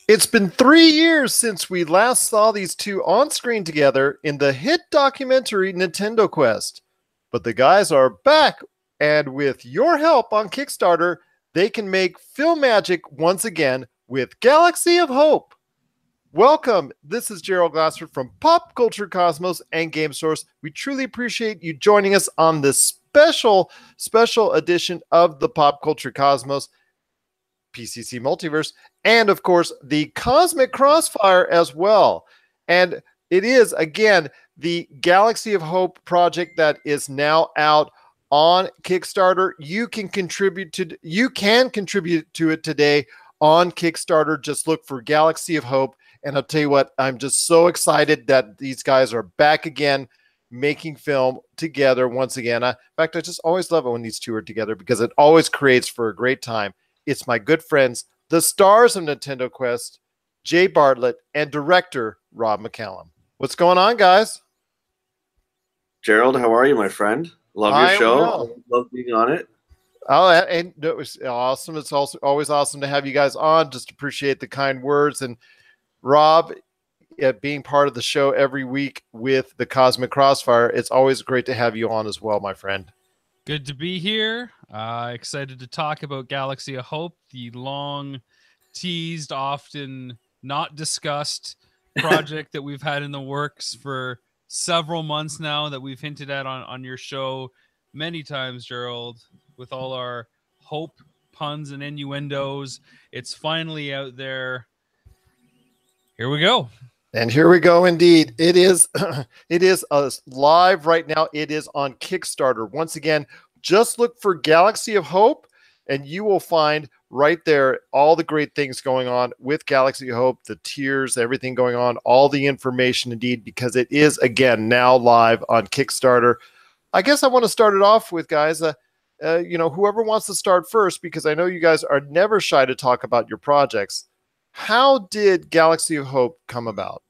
It's been 3 years since we last saw these two on screen together in the hit documentary Nintendo Quest. But the guys are back, and with your help on Kickstarter, they can make film magic once again with Galaxy of Hope. Welcome. This is Gerald Glassford from Pop Culture Cosmos and Game Source. We truly appreciate you joining us on this special edition of the Pop Culture Cosmos PCC Multiverse, and of course the Cosmic Crossfire as well. And it is again the Galaxy of Hope project that is now out on Kickstarter. You can contribute to it today on Kickstarter. Just look for Galaxy of Hope, and I'll tell you what, I'm just so excited that these guys are back again making film together once again. In fact, I just always love it when these two are together because it always creates for a great time. It's my good friends, the stars of Nintendo Quest, Jay Bartlett, and director Rob McCallum. What's going on, guys? Gerald, how are you, my friend? Love your show. Well. Love being on it. Oh, and it was awesome. It's also always awesome to have you guys on. Just appreciate the kind words. And Rob, being part of the show every week with the Cosmic Crossfire, it's always great to have you on as well, my friend. Good to be here. Excited to talk about Galaxy of Hope, the long teased, often not discussed project that we've had in the works for several months now, that we've hinted at on your show many times, Gerald, with all our hope puns and innuendos. It's finally out there. Here we go. And here we go indeed. It is live right now. It is on Kickstarter. Once again, just look for Galaxy of Hope and you will find right there all the great things going on with Galaxy of Hope, the tiers, everything going on, all the information indeed, because it is again now live on Kickstarter. I guess I want to start it off with, guys, whoever wants to start first, because I know you guys are never shy to talk about your projects. How did Galaxy of Hope come about?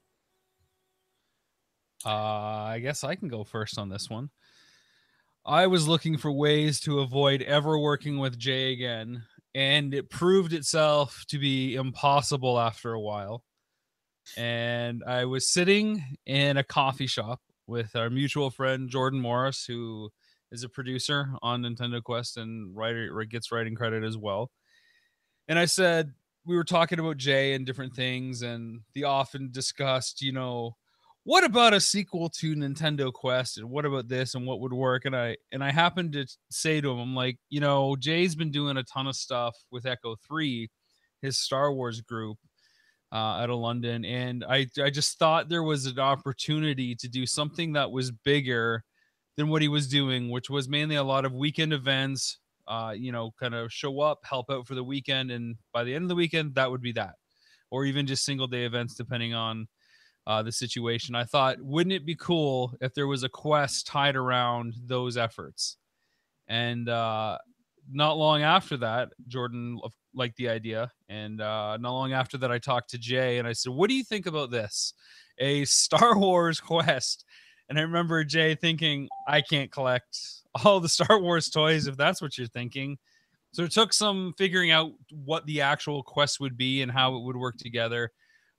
I guess I can go first on this one. I was looking for ways to avoid ever working with Jay again, and it proved itself to be impossible after a while. And I was sitting in a coffee shop with our mutual friend Jordan Morris, who is a producer on Nintendo Quest and gets writing credit as well. And I said, we were talking about Jay and different things, and the often discussed, what about a sequel to Nintendo Quest, and what about this, and what would work? And I happened to say to him, I'm like, Jay's been doing a ton of stuff with Echo 3, his Star Wars group out of London, and I just thought there was an opportunity to do something that was bigger than what he was doing, which was mainly a lot of weekend events, kind of show up, help out for the weekend, and by the end of the weekend, that would be that. Or even just single day events, depending on the situation. I thought, wouldn't it be cool if there was a quest tied around those efforts? And not long after that, Jordan liked the idea. And not long after that, I talked to Jay and I said, what do you think about this? A Star Wars quest. And I remember Jay thinking, I can't collect all the Star Wars toys if that's what you're thinking. So it took some figuring out what the actual quest would be and how it would work together.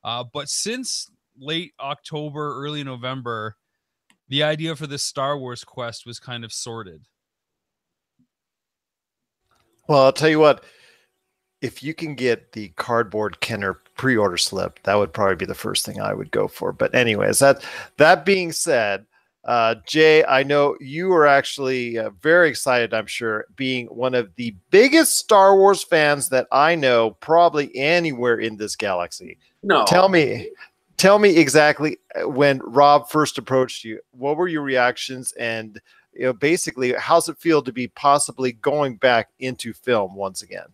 But since late October, early November, the idea for this Star Wars quest was kind of sorted. Well, I'll tell you what, if you can get the cardboard Kenner pre-order slip, that would probably be the first thing I would go for. But anyways, that being said, Jay, I know you are actually very excited, I'm sure, being one of the biggest Star Wars fans that I know probably anywhere in this galaxy. No. Tell me exactly when Rob first approached you, what were your reactions, and basically how's it feel to be possibly going back into film once again?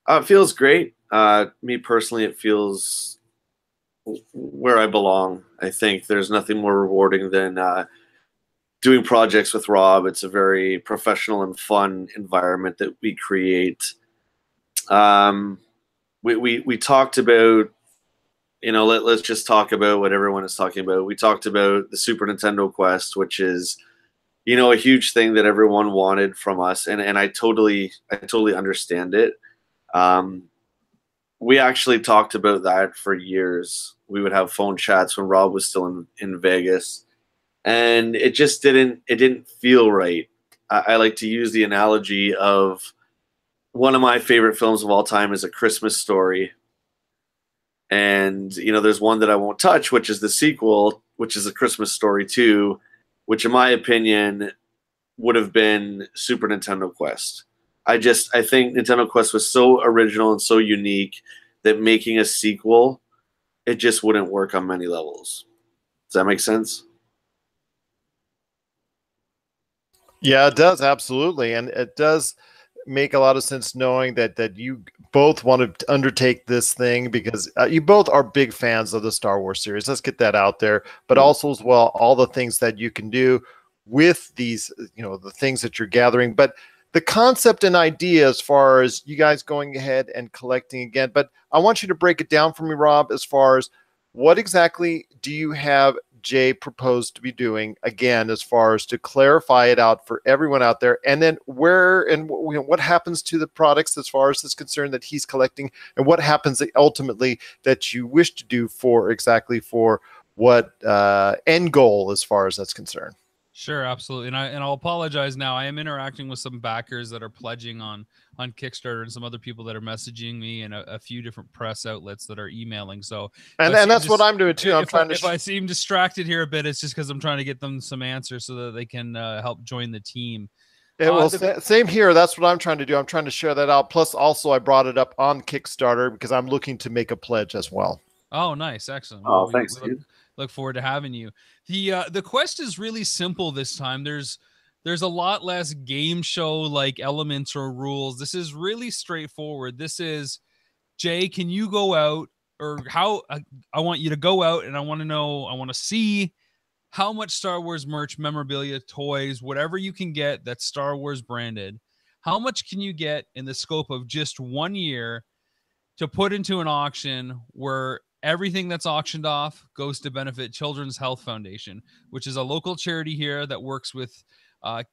It feels great. Me personally, it feels where I belong. I think there's nothing more rewarding than doing projects with Rob. It's a very professional and fun environment that we create. We talked about, let's just talk about what everyone is talking about. We talked about the Super Nintendo Quest, which is, a huge thing that everyone wanted from us. And I totally understand it. we actually talked about that for years. We would have phone chats when Rob was still in Vegas, and it just didn't feel right. I like to use the analogy of one of my favorite films of all time is A Christmas Story. And, you know, there's one that I won't touch, which is the sequel, which is A Christmas Story 2, which in my opinion would have been Super Nintendo Quest. I think Nintendo Quest was so original and so unique that making a sequel, it just wouldn't work on many levels. Does that make sense? Yeah, it does, absolutely. And it does make a lot of sense knowing that you both want to undertake this thing because you both are big fans of the Star Wars series. Let's get that out there. But also as well, all the things that you can do with these, you know, the things that you're gathering. But the concept and idea as far as you guys going ahead and collecting again. But I want you to break it down for me, Rob, as far as what exactly do you have Jay proposed to be doing again, as far as to clarify it out for everyone out there, and then where and what happens to the products as far as is concerned that he's collecting, and what happens ultimately that you wish to do for exactly for what end goal as far as that's concerned. Sure, absolutely. And I'll apologize now. I am interacting with some backers that are pledging on Kickstarter and some other people that are messaging me and a few different press outlets that are emailing. So and that's what I'm doing too. If I seem distracted here a bit, it's just because I'm trying to get them some answers so that they can help join the team. Yeah, well, same here. That's what I'm trying to do. I'm trying to share that out. Plus, also, I brought it up on Kickstarter because I'm looking to make a pledge as well. Oh, nice. Excellent. Oh, thanks, dude. Look forward to having you. The quest is really simple this time. There's a lot less game show like elements or rules. This is really straightforward. This is, Jay, can you go out, or how I want you to go out, and I want to see how much Star Wars merch, memorabilia, toys, whatever you can get that's Star Wars branded. How much can you get in the scope of just 1 year to put into an auction where everything that's auctioned off goes to benefit Children's Health Foundation, which is a local charity here that works with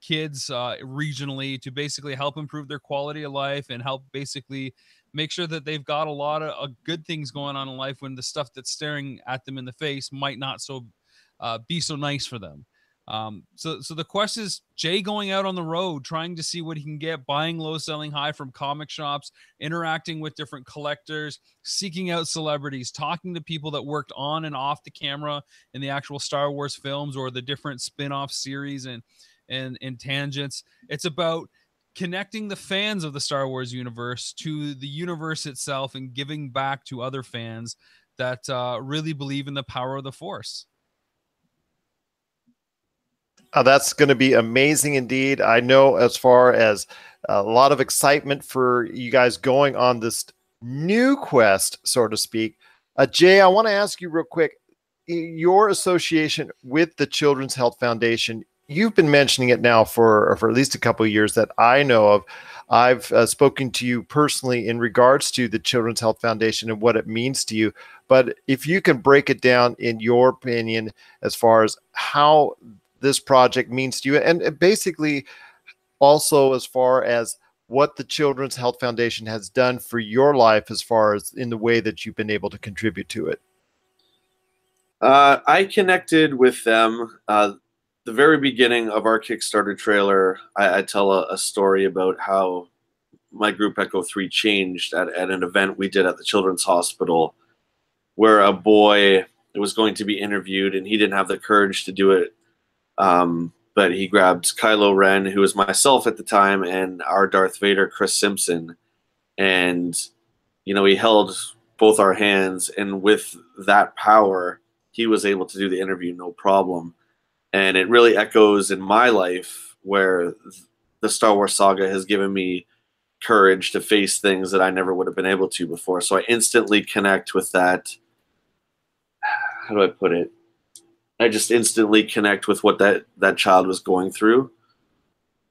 kids regionally to basically help improve their quality of life and help basically make sure that they've got a lot of good things going on in life when the stuff that's staring at them in the face might not be so nice for them. So the quest is Jay going out on the road, trying to see what he can get, buying low, selling high from comic shops, interacting with different collectors, seeking out celebrities, talking to people that worked on and off the camera in the actual Star Wars films or the different spin-off series and tangents. It's about connecting the fans of the Star Wars universe to the universe itself and giving back to other fans that really believe in the power of the Force. That's going to be amazing indeed. I know as far as a lot of excitement for you guys going on this new quest, so to speak. Jay, I want to ask you real quick, your association with the Children's Health Foundation, you've been mentioning it now for at least a couple of years that I know of. I've spoken to you personally in regards to the Children's Health Foundation and what it means to you. But if you can break it down in your opinion as far as how this project means to you, and basically also as far as what the Children's Health Foundation has done for your life as far as in the way that you've been able to contribute to it. I connected with them the very beginning of our Kickstarter trailer. I tell a story about how my group Echo 3 changed at an event we did at the Children's Hospital, where a boy was going to be interviewed and he didn't have the courage to do it. But he grabbed Kylo Ren, who was myself at the time, and our Darth Vader, Chris Simpson. And, you know, he held both our hands, and with that power, he was able to do the interview no problem. And it really echoes in my life where the Star Wars saga has given me courage to face things that I never would have been able to before. So I instantly connect with that. How do I put it? I just instantly connect with what that child was going through.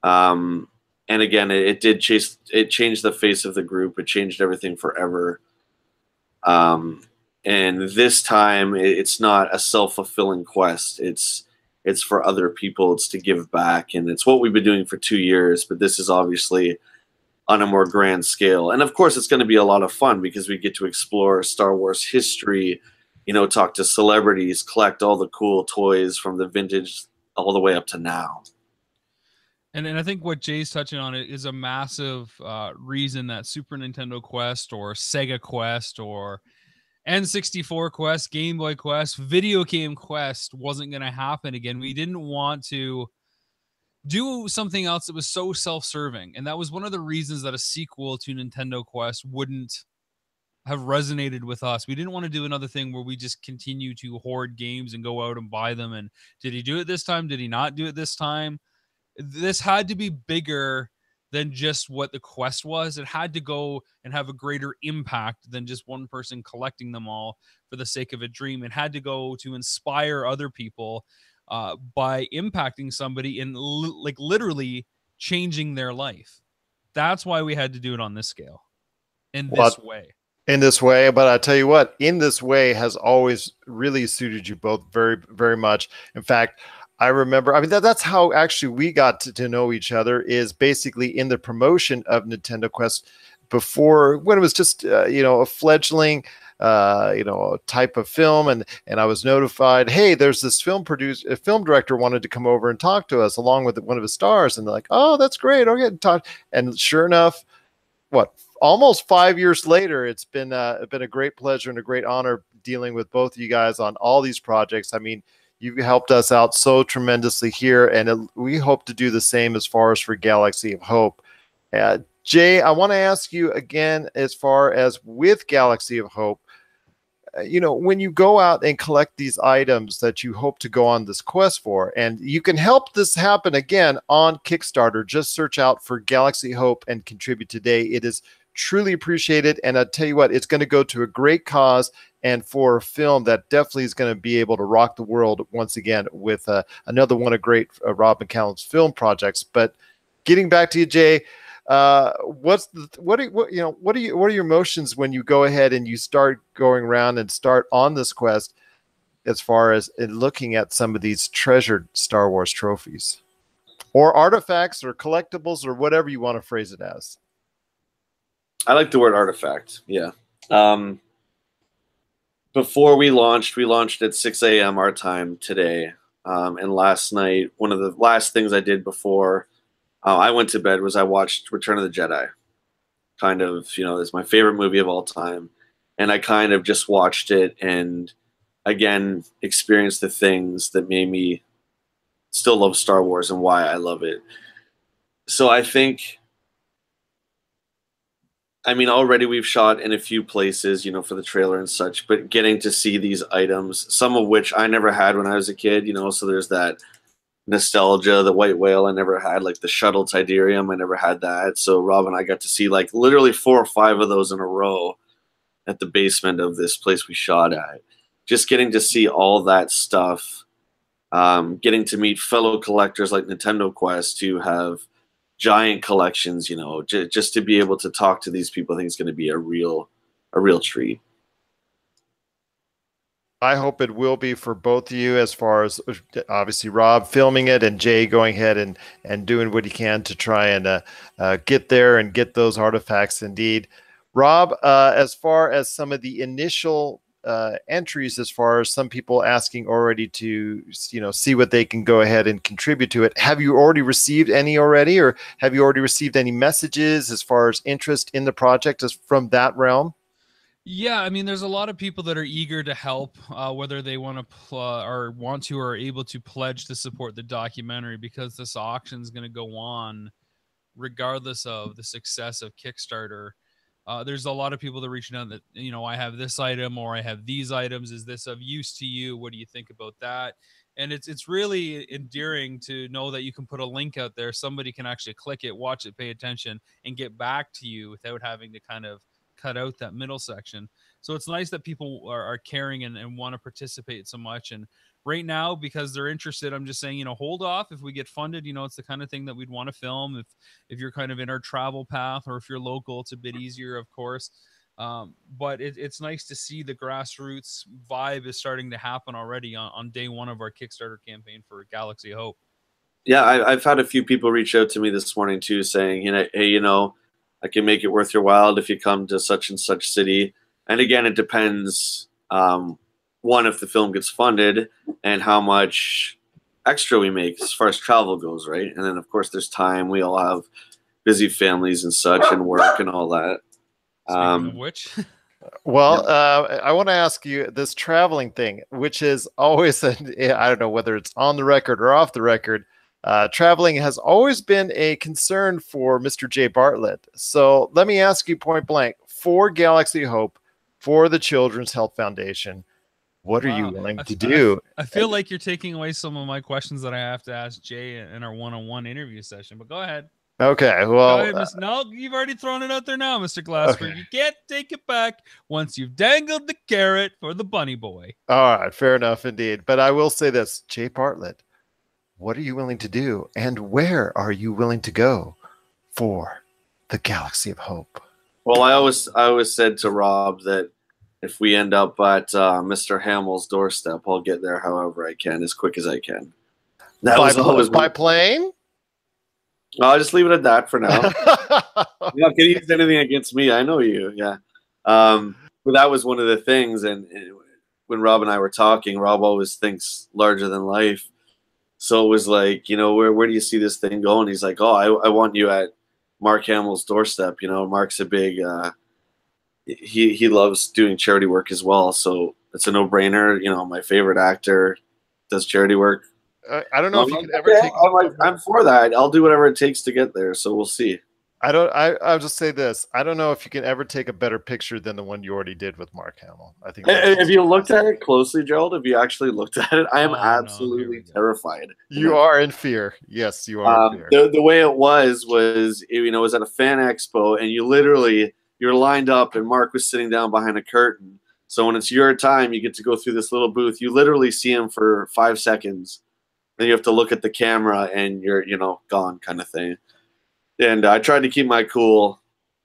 And again, it changed the face of the group. It changed everything forever. And this time it's not a self-fulfilling quest. It's for other people. It's to give back. And it's what we've been doing for 2 years, but this is obviously on a more grand scale. And of course, it's going to be a lot of fun because we get to explore Star Wars history, you know, talk to celebrities, collect all the cool toys from the vintage all the way up to now. And I think what Jay's touching on it is a massive reason that Super Nintendo Quest or Sega Quest or N64 Quest, Game Boy Quest, Video Game Quest wasn't going to happen again. We didn't want to do something else that was so self-serving. And that was one of the reasons that a sequel to Nintendo Quest wouldn't have resonated with us. We didn't want to do another thing where we just continue to hoard games and go out and buy them. And did he do it this time? Did he not do it this time? This had to be bigger than just what the quest was. It had to go and have a greater impact than just one person collecting them all for the sake of a dream. It had to go to inspire other people by impacting somebody and like literally changing their life. That's why we had to do it on this scale, in this way. In this way, but I tell you what, in this way has always really suited you both very, very much. In fact, I remember, I mean, that's how actually we got to know each other, is basically in the promotion of Nintendo Quest before, when it was just, you know, a fledgling, you know, type of film. And I was notified, hey, there's this film director wanted to come over and talk to us along with one of his stars. And they're like, oh, that's great. I'll get in touch. And sure enough, almost 5 years later, it's been a great pleasure and a great honor dealing with both of you guys on all these projects. I mean, you've helped us out so tremendously here, and we hope to do the same as far as for Galaxy of Hope. Jay, I want to ask you again, as far as with Galaxy of Hope, you know, when you go out and collect these items that you hope to go on this quest for, and you can help this happen again on Kickstarter, just search out for Galaxy Hope and contribute today. It is truly appreciated, and I tell you what, it's going to go to a great cause and for a film that definitely is going to be able to rock the world once again with another one of great Rob McCallum's film projects. But getting back to you, Jay, what are your emotions when you go ahead and you start going around and start on this quest as far as looking at some of these treasured Star Wars trophies or artifacts or collectibles or whatever you want to phrase it as? I like the word artifact. Yeah. Before we launched at 6 a.m. our time today. And last night, one of the last things I did before I went to bed was I watched Return of the Jedi. Kind of, you know, it's my favorite movie of all time. And I kind of just watched it and, again, experienced the things that made me still love Star Wars and why I love it. So I think, I mean, already we've shot in a few places, you know, for the trailer and such, but getting to see these items, some of which I never had when I was a kid, you know, so there's that nostalgia. The white whale I never had, like the shuttle Tidarium, I never had that. So Rob and I got to see like literally 4 or 5 of those in a row at the basement of this place we shot at. Just getting to see all that stuff, getting to meet fellow collectors like Nintendo Quest who have giant collections, you know, just to be able to talk to these people, I think it's going to be a real treat. I hope it will be for both of you, as far as obviously Rob filming it and Jay going ahead and doing what he can to try and get there and get those artifacts indeed. Rob, as far as some of the initial entries, as far as some people asking already to, you know, see what they can go ahead and contribute to it, have you already received any already, or have you already received any messages as far as interest in the project as from that realm? Yeah, I mean, there's a lot of people that are eager to help, whether they want to or are able to pledge to support the documentary, because this auction is going to go on regardless of the success of Kickstarter. There's a lot of people that are reaching out that, you know, I have this item or I have these items. Is this of use to you? What do you think about that? And it's really endearing to know that you can put a link out there. Somebody can actually click it, watch it, pay attention, and get back to you without having to kind of cut out that middle section. So it's nice that people are caring and want to participate so much. And right now, because they're interested, I'm just saying, you know, hold off. If we get funded, you know, it's the kind of thing that we'd want to film. If you're kind of in our travel path, or if you're local, it's a bit easier, of course. But it's nice to see the grassroots vibe is starting to happen already on day one of our Kickstarter campaign for Galaxy Hope. Yeah, I've had a few people reach out to me this morning too, saying, you know, hey, you know, I can make it worth your while if you come to such and such city. And again, it depends, one, if the film gets funded and how much extra we make as far as travel goes, right? And then, of course, there's time. We all have busy families and such and work and all that. Speaking of which... Well, I want to ask you this traveling thing, which is always, I don't know whether it's on the record or off the record. Traveling has always been a concern for Mr. Jay Bartlett. So let me ask you point blank, for Galaxy Hope, for the Children's Health Foundation, what are you willing to do? I feel like you're taking away some of my questions that I have to ask Jay in our one-on-one interview session, but go ahead. Okay, well, no, you've already thrown it out there now, Mr. Glassford. Okay. You can't take it back once you've dangled the carrot for the bunny boy. All right, fair enough indeed. But I will say this, Jay Bartlett, what are you willing to do, and where are you willing to go for the Galaxy of Hope? Well, I always said to Rob that if we end up at Mr. Hamill's doorstep, I'll get there however I can, as quick as I can. That was always by plane? I'll just leave it at that for now. You're not going to use anything against me. I know you. Yeah. But that was one of the things. And when Rob and I were talking, Rob always thinks larger than life. So it was like, you know, where do you see this thing going? He's like, oh, I want you at Mark Hamill's doorstep. You know, Mark's a big, he loves doing charity work as well. So it's a no-brainer. You know, my favorite actor does charity work. I don't know if you could ever take. I'm for that. I'll do whatever it takes to get there. So we'll see. I'll just say this. I don't know if you can ever take a better picture than the one you already did with Mark Hamill. I think. Have you looked at it closely, Gerald? Have you actually looked at it? I am absolutely terrified. You are in fear. Yes, you are in fear. The way it was, you know, it was at a fan expo, and you're lined up, and Mark was sitting down behind a curtain. So when it's your time, you get to go through this little booth. You literally see him for 5 seconds. Then you have to look at the camera and you're, you know, gone kind of thing. And I tried to keep my cool,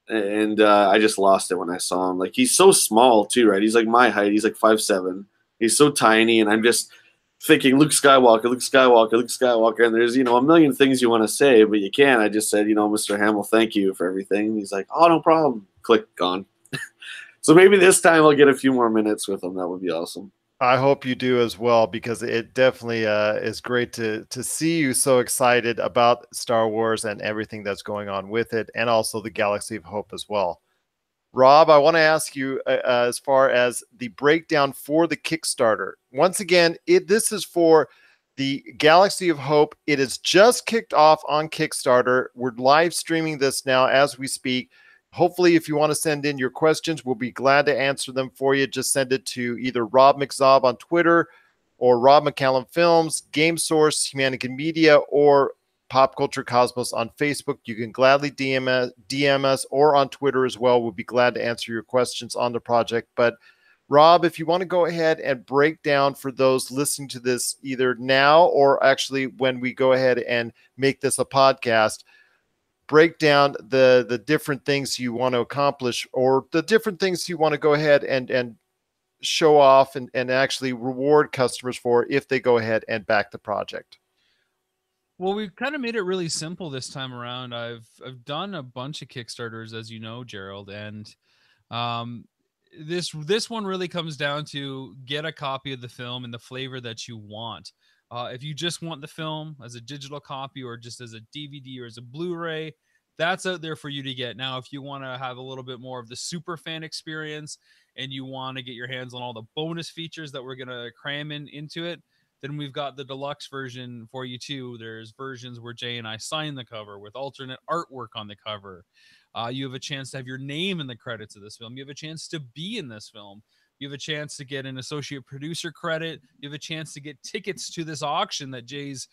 and I just lost it when I saw him. Like, he's so small too, right? He's like my height. He's like 5'7". He's so tiny, and I'm just thinking Luke Skywalker, Luke Skywalker, Luke Skywalker. And there's, you know, a million things you want to say, but you can't. I just said, you know, Mr. Hamill, thank you for everything. And he's like, oh, no problem. Click, gone. So maybe this time I'll get a few more minutes with him. That would be awesome. I hope you do as well, because it definitely is great to see you so excited about Star Wars and everything that's going on with it, and also the Galaxy of Hope as well. Rob, I want to ask you as far as the breakdown for the Kickstarter. Once again, this is for the Galaxy of Hope. It is just kicked off on Kickstarter. We're live streaming this now as we speak. Hopefully, if you want to send in your questions, we'll be glad to answer them for you. Just send it to either Rob McZob on Twitter or Rob McCallum Films, Game Source, Humanica Media, or Pop Culture Cosmos on Facebook. You can gladly DM us or on Twitter as well. We'll be glad to answer your questions on the project. But Rob, if you want to go ahead and break down for those listening to this either now or actually when we go ahead and make this a podcast, break down the different things you want to accomplish, or the different things you want to go ahead and show off and actually reward customers for if they go ahead and back the project. Well, we've kind of made it really simple this time around. I've done a bunch of Kickstarters, as you know, Gerald, and this one really comes down to get a copy of the film in the flavor that you want. If you just want the film as a digital copy or just as a DVD or as a Blu-ray, that's out there for you to get. Now, if you want to have a little bit more of the super fan experience and you want to get your hands on all the bonus features that we're going to cram into it, then we've got the deluxe version for you too. There's versions where Jay and I sign the cover with alternate artwork on the cover. You have a chance to have your name in the credits of this film. You have a chance to be in this film. You have a chance to get an associate producer credit. You have a chance to get tickets to this auction that Jay's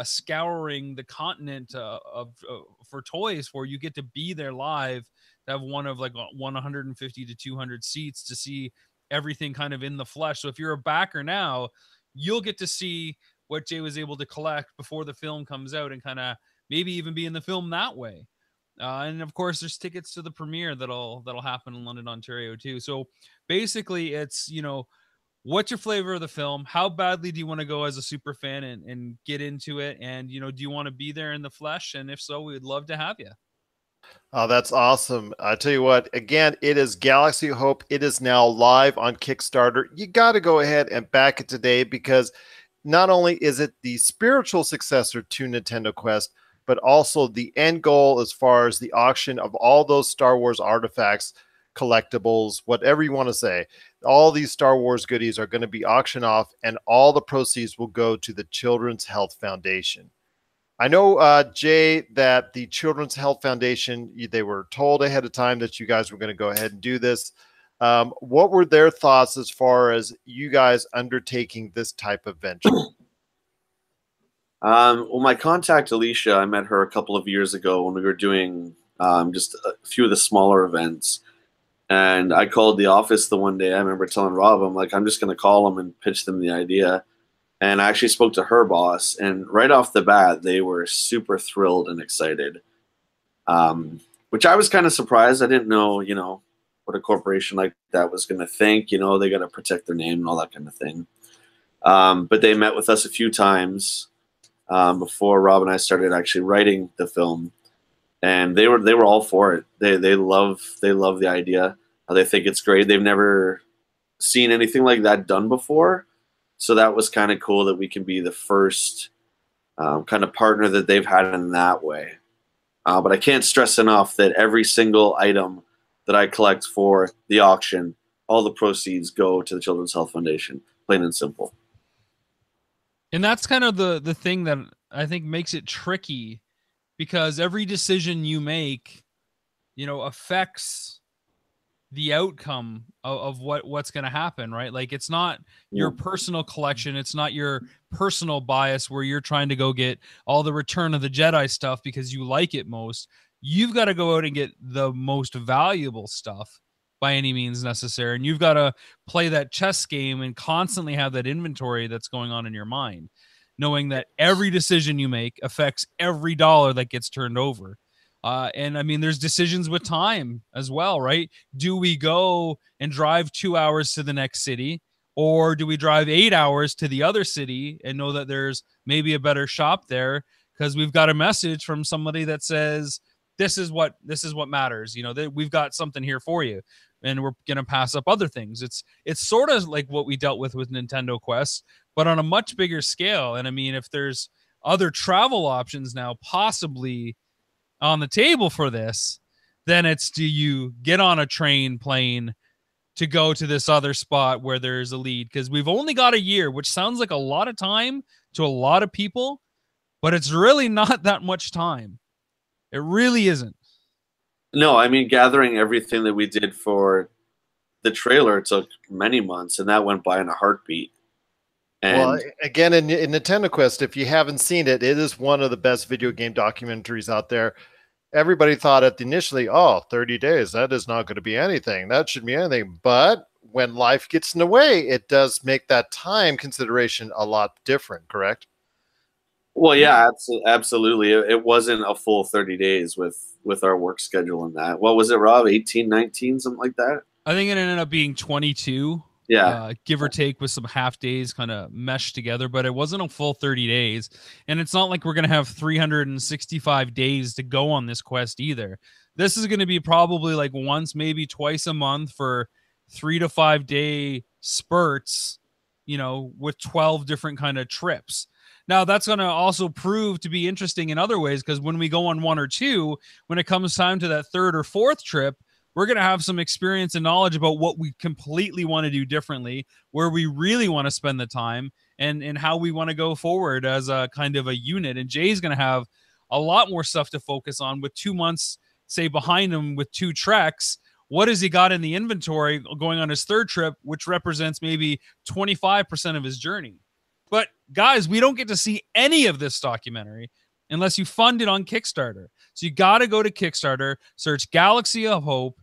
scouring the continent for toys for. You get to be there live, to have one of like 150 to 200 seats to see everything kind of in the flesh. So if you're a backer now, you'll get to see what Jay was able to collect before the film comes out and kind of maybe even be in the film that way. And of course, there's tickets to the premiere that'll happen in London, Ontario too. So basically, it's, you know, what's your flavor of the film? How badly do you want to go as a super fan and get into it? And, you know, do you want to be there in the flesh? And if so, we would love to have you. Oh, that's awesome. I tell you what, again, it is Galaxy of Hope. It is now live on Kickstarter. You got to go ahead and back it today, because not only is it the spiritual successor to Nintendo Quest, but also the end goal as far as the auction of all those Star Wars artifacts, collectibles, whatever you want to say. All these Star Wars goodies are going to be auctioned off, and all the proceeds will go to the Children's Health Foundation. I know, Jay, that the Children's Health Foundation, they were told ahead of time that you guys were going to go ahead and do this. What were their thoughts as far as you guys undertaking this type of venture? Well, my contact, Alicia, I met her a couple of years ago when we were doing just a few of the smaller events. And I called the office the one day. I remember telling Rob, I'm like, I'm just going to call them and pitch them the idea. And I actually spoke to her boss, and right off the bat, they were super thrilled and excited, which I was kind of surprised. I didn't know, what a corporation like that was going to think. They got to protect their name and all that kind of thing. But they met with us a few times before Rob and I started actually writing the film, and they were all for it. They love the idea. They think it's great. They've never seen anything like that done before. So that was kind of cool that we can be the first kind of partner that they've had in that way. But I can't stress enough that every single item that I collect for the auction, all the proceeds go to the Children's Health Foundation, plain and simple. And that's kind of the thing that I think makes it tricky, because every decision you make, affects the outcome of what's going to happen, right? Like, it's not your personal collection. It's not your personal bias where you're trying to go get all the Return of the Jedi stuff because you like it most. You've got to go out and get the most valuable stuff by any means necessary. And you've got to play that chess game and constantly have that inventory that's going on in your mind, knowing that every decision you make affects every dollar that gets turned over. And I mean, there's decisions with time as well, right? Do we go and drive 2 hours to the next city, or do we drive 8 hours to the other city and know that there's maybe a better shop there because we've got a message from somebody that says, this is what matters. We've got something here for you, and we're going to pass up other things. It's sort of like what we dealt with Nintendo Quest, but on a much bigger scale. And I mean, if there's other travel options now possibly on the table for this, then it's, do you get on a plane to go to this other spot where there's a lead? Because we've only got a year, which sounds like a lot of time to a lot of people, but it's really not that much time. It really isn't. No, I mean, gathering everything that we did for the trailer took many months, and that went by in a heartbeat. And well, again, in Nintendo Quest, if you haven't seen it, it is one of the best video game documentaries out there. Everybody thought initially, 30 days, that is not going to be anything. That shouldn't be anything. But when life gets in the way, it does make that time consideration a lot different, correct? Well, yeah, absolutely. It wasn't a full 30 days with our work schedule and that. What was it, Rob? 18, 19, something like that? I think it ended up being 22. Yeah. Give or take, with some half days kind of meshed together, but it wasn't a full 30 days. And it's not like we're going to have 365 days to go on this quest either. This is going to be probably like once, maybe twice a month for 3 to 5 day spurts, with 12 different kind of trips. Now, that's going to also prove to be interesting in other ways, because when we go on one or two, when it comes time to that third or fourth trip, we're going to have some experience and knowledge about what we completely want to do differently, where we really want to spend the time, and how we want to go forward as a kind of a unit. And Jay's going to have a lot more stuff to focus on with 2 months, say, behind him with 2 treks. What has he got in the inventory going on his third trip, which represents maybe 25% of his journey? But guys, we don't get to see any of this documentary unless you fund it on Kickstarter. So you got to go to Kickstarter, search Galaxy of Hope,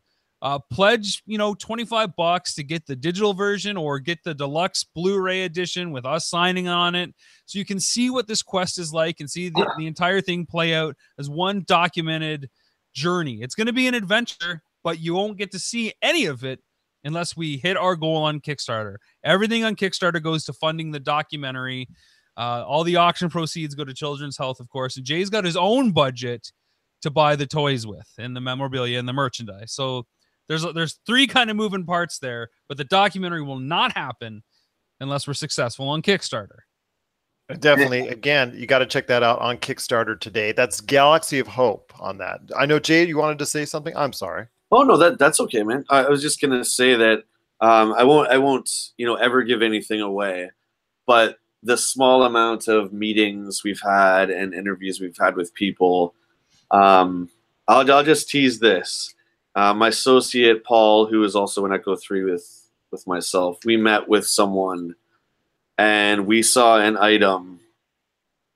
pledge, $25 to get the digital version or get the deluxe Blu-ray edition with us signing on it, so you can see what this quest is like and see the entire thing play out as one documented journey. It's going to be an adventure, but you won't get to see any of it unless we hit our goal on Kickstarter. Everything on Kickstarter goes to funding the documentary. All the auction proceeds go to Children's Health, of course. And Jay's got his own budget to buy the toys with and the memorabilia and the merchandise. So there's three kind of moving parts there, but the documentary will not happen unless we're successful on Kickstarter. Definitely. Again, you got to check that out on Kickstarter today. That's Galaxy of Hope on that. I know, Jay, you wanted to say something? I'm sorry. Oh, no, that's okay, man. I was just going to say that I won't, ever give anything away, but the small amount of meetings we've had and interviews we've had with people, I'll just tease this. My associate, Paul, who is also in Echo 3 with myself, we met with someone and we saw an item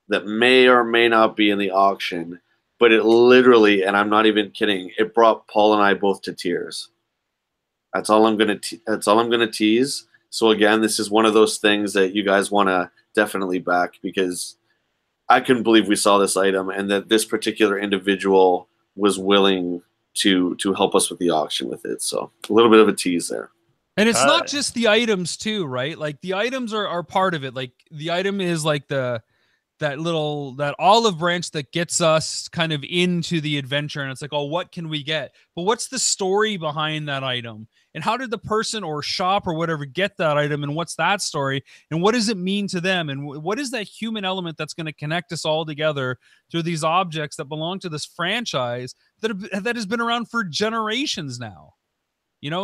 that may or may not be in the auction, but it literally, and I'm not even kidding, it brought Paul and I both to tears. That's all I'm gonna tease. So again, this is one of those things that you guys want to definitely back, because I couldn't believe we saw this item and that this particular individual was willing to help us with the auction with it. So a little bit of a tease there. And it's not just the items too, right? Like the items are part of it. Like the item is like that olive branch that gets us kind of into the adventure. And it's like, oh, what can we get? But what's the story behind that item? And how did the person or shop or whatever get that item? And what's that story? And what does it mean to them? And what is that human element that's going to connect us all together through these objects that belong to this franchise that has been around for generations now?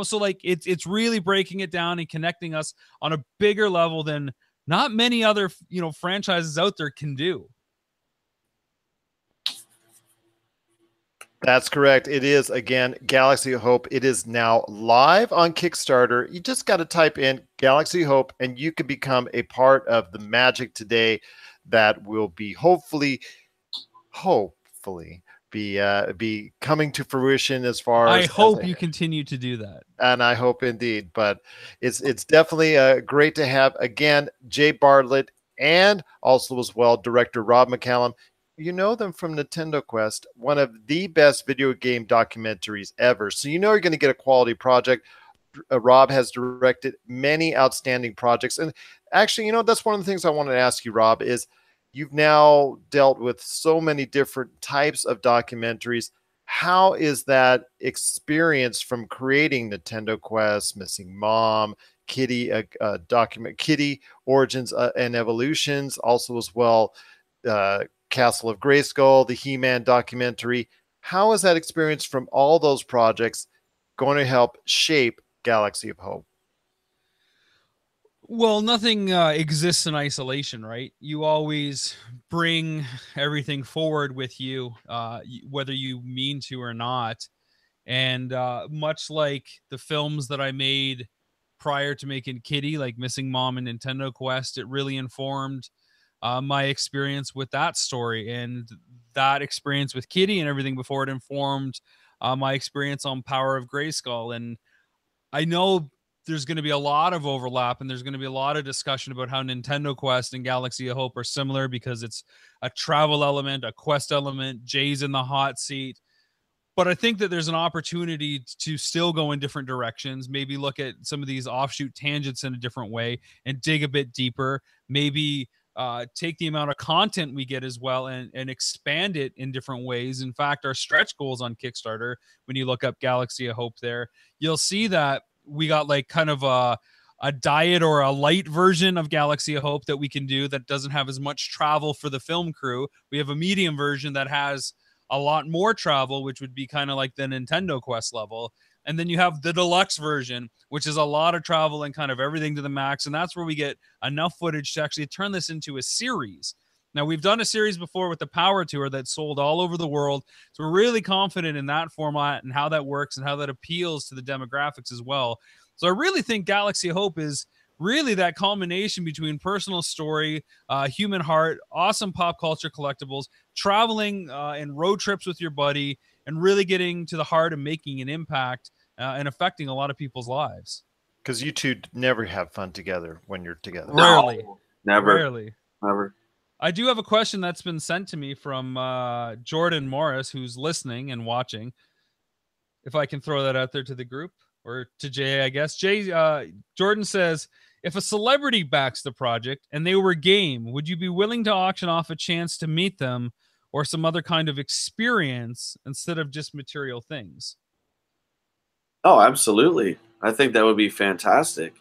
So like it's really breaking it down and connecting us on a bigger level than not many other, franchises out there can do. That's correct. It is, again, Galaxy of Hope. It is now live on Kickstarter. You just got to type in Galaxy of Hope and you can become a part of the magic today that will be hopefully be coming to fruition as far as... I hope you continue to do that. And I hope indeed. But it's definitely great to have, again, Jay Bartlett and also as well director Rob McCallum. You know them from Nintendo Quest, one of the best video game documentaries ever. So you're going to get a quality project. Rob has directed many outstanding projects. And actually, that's one of the things I wanted to ask you, Rob, is you've now dealt with so many different types of documentaries. How is that experience from creating Nintendo Quest, Missing Mom, Kitty, Kitty Origins and Evolutions, also as well, Castle of Grayskull, the He-Man documentary? How is that experience from all those projects going to help shape Galaxy of Hope? Well, nothing exists in isolation, right? You always bring everything forward with you, whether you mean to or not. And much like the films that I made prior to making Kitty, like Missing Mom and Nintendo Quest, it really informed my experience with that story, and that experience with Kitty and everything before it informed my experience on Power of Grayskull. And I know there's going to be a lot of overlap and there's going to be a lot of discussion about how Nintendo Quest and Galaxy of Hope are similar because it's a travel element, a quest element, Jay's in the hot seat. But I think that there's an opportunity to still go in different directions, maybe look at some of these offshoot tangents in a different way and dig a bit deeper, maybe take the amount of content we get as well and expand it in different ways. In fact, our stretch goals on Kickstarter, when you look up Galaxy of Hope there, you'll see that we got like kind of a diet or a light version of Galaxy of Hope that we can do that doesn't have as much travel for the film crew. We have a medium version that has a lot more travel, which would be kind of like the Nintendo Quest level. And then you have the deluxe version, which is a lot of travel and kind of everything to the max. And that's where we get enough footage to actually turn this into a series. Now, we've done a series before with the Power Tour that sold all over the world. So we're really confident in that format and how that works and how that appeals to the demographics as well. So I really think Galaxy of Hope is really that combination between personal story, human heart, awesome pop culture collectibles, traveling and road trips with your buddy, and really getting to the heart and making an impact and affecting a lot of people's lives. Because you two never have fun together when you're together. Rarely. No, never. Rarely. Never. I do have a question that's been sent to me from Jordan Morris, who's listening and watching. If I can throw that out there to the group or to Jay, I guess. Jordan says, if a celebrity backs the project and they were game, would you be willing to auction off a chance to meet them or some other kind of experience instead of just material things. Oh, absolutely. I think that would be fantastic.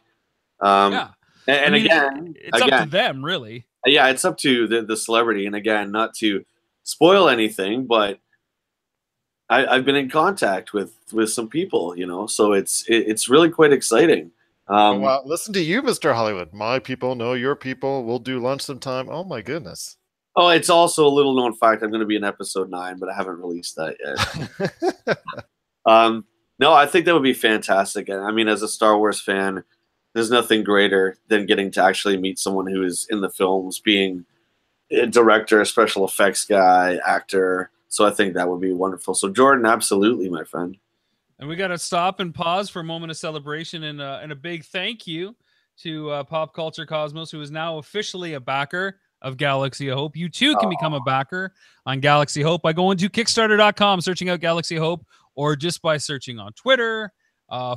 Yeah. And I mean, again, it's up to them, really. yeah, it's up to the celebrity. And again, not to spoil anything, but I've been in contact with some people, you know, so it's really quite exciting. Well, listen to you, Mr. Hollywood. My people know your people. We'll do lunch sometime. Oh my goodness. Oh, it's also a little known fact. I'm going to be in episode 9, but I haven't released that yet. No, I think that would be fantastic. And I mean, as a Star Wars fan, there's nothing greater than getting to actually meet someone who is in the films, being a director, a special effects guy, actor. So I think that would be wonderful. So Jordan, absolutely, my friend. And we got to stop and pause for a moment of celebration and a big thank you to Pop Culture Cosmos, who is now officially a backer of Galaxy of Hope. You too can become a backer on Galaxy Hope by going to Kickstarter.com, searching out Galaxy Hope, or just by searching on Twitter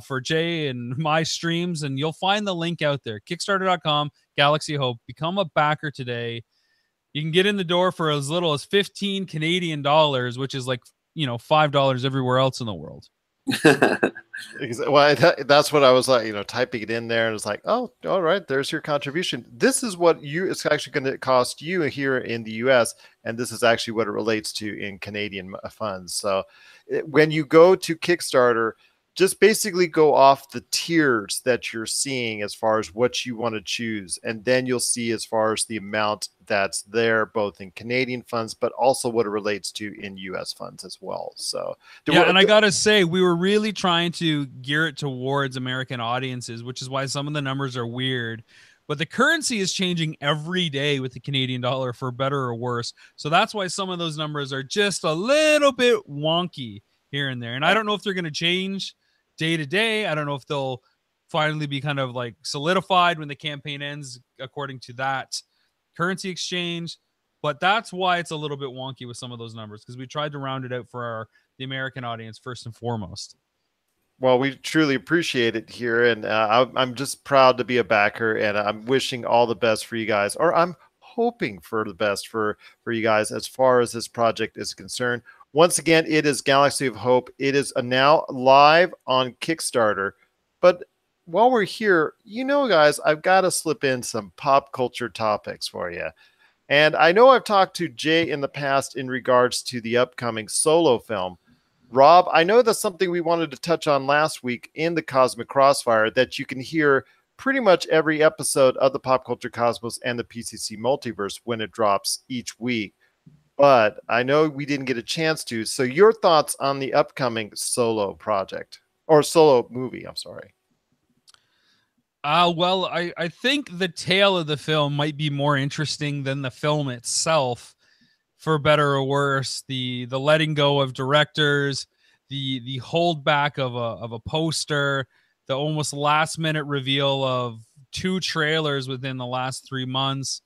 for Jay and my streams, and you'll find the link out there. Kickstarter.com, Galaxy Hope. Become a backer today. You can get in the door for as little as 15 Canadian dollars, which is like, you know, $5 everywhere else in the world. Well, that's what I was like, you know, typing it in there, and it's like, oh, all right, there's your contribution. This is what it's actually going to cost you here in the US, and this is actually what it relates to in Canadian funds. So when you go to Kickstarter, just basically go off the tiers that you're seeing as far as what you want to choose. And then you'll see as far as the amount that's there, both in Canadian funds, but also what it relates to in US funds as well. So, yeah, and I got to say, we were really trying to gear it towards American audiences, which is why some of the numbers are weird. But the currency is changing every day with the Canadian dollar, for better or worse. So that's why some of those numbers are just a little bit wonky here and there. And I don't know if they're going to change day to day. I don't know if they'll finally be kind of like solidified when the campaign ends according to that currency exchange. But that's why it's a little bit wonky with some of those numbers, because we tried to round it out for the American audience first and foremost. Well, we truly appreciate it here, and I'm just proud to be a backer, and I'm wishing all the best for you guys, or I'm hoping for the best for you guys as far as this project is concerned. Once again, it is Galaxy of Hope. It is now live on Kickstarter. But while we're here, you know, guys, I've got to slip in some pop culture topics for you. And I know I've talked to Jay in the past in regards to the upcoming Solo film. Rob, I know that's something we wanted to touch on last week in the Cosmic Crossfire, that you can hear pretty much every episode of the Pop Culture Cosmos and the PCC Multiverse when it drops each week. But I know we didn't get a chance to. So your thoughts on the upcoming Solo project, or Solo movie, I'm sorry. Well, I think the tale of the film might be more interesting than the film itself, for better or worse. The letting go of directors, the holdback of a poster, the almost last minute reveal of 2 trailers within the last 3 months.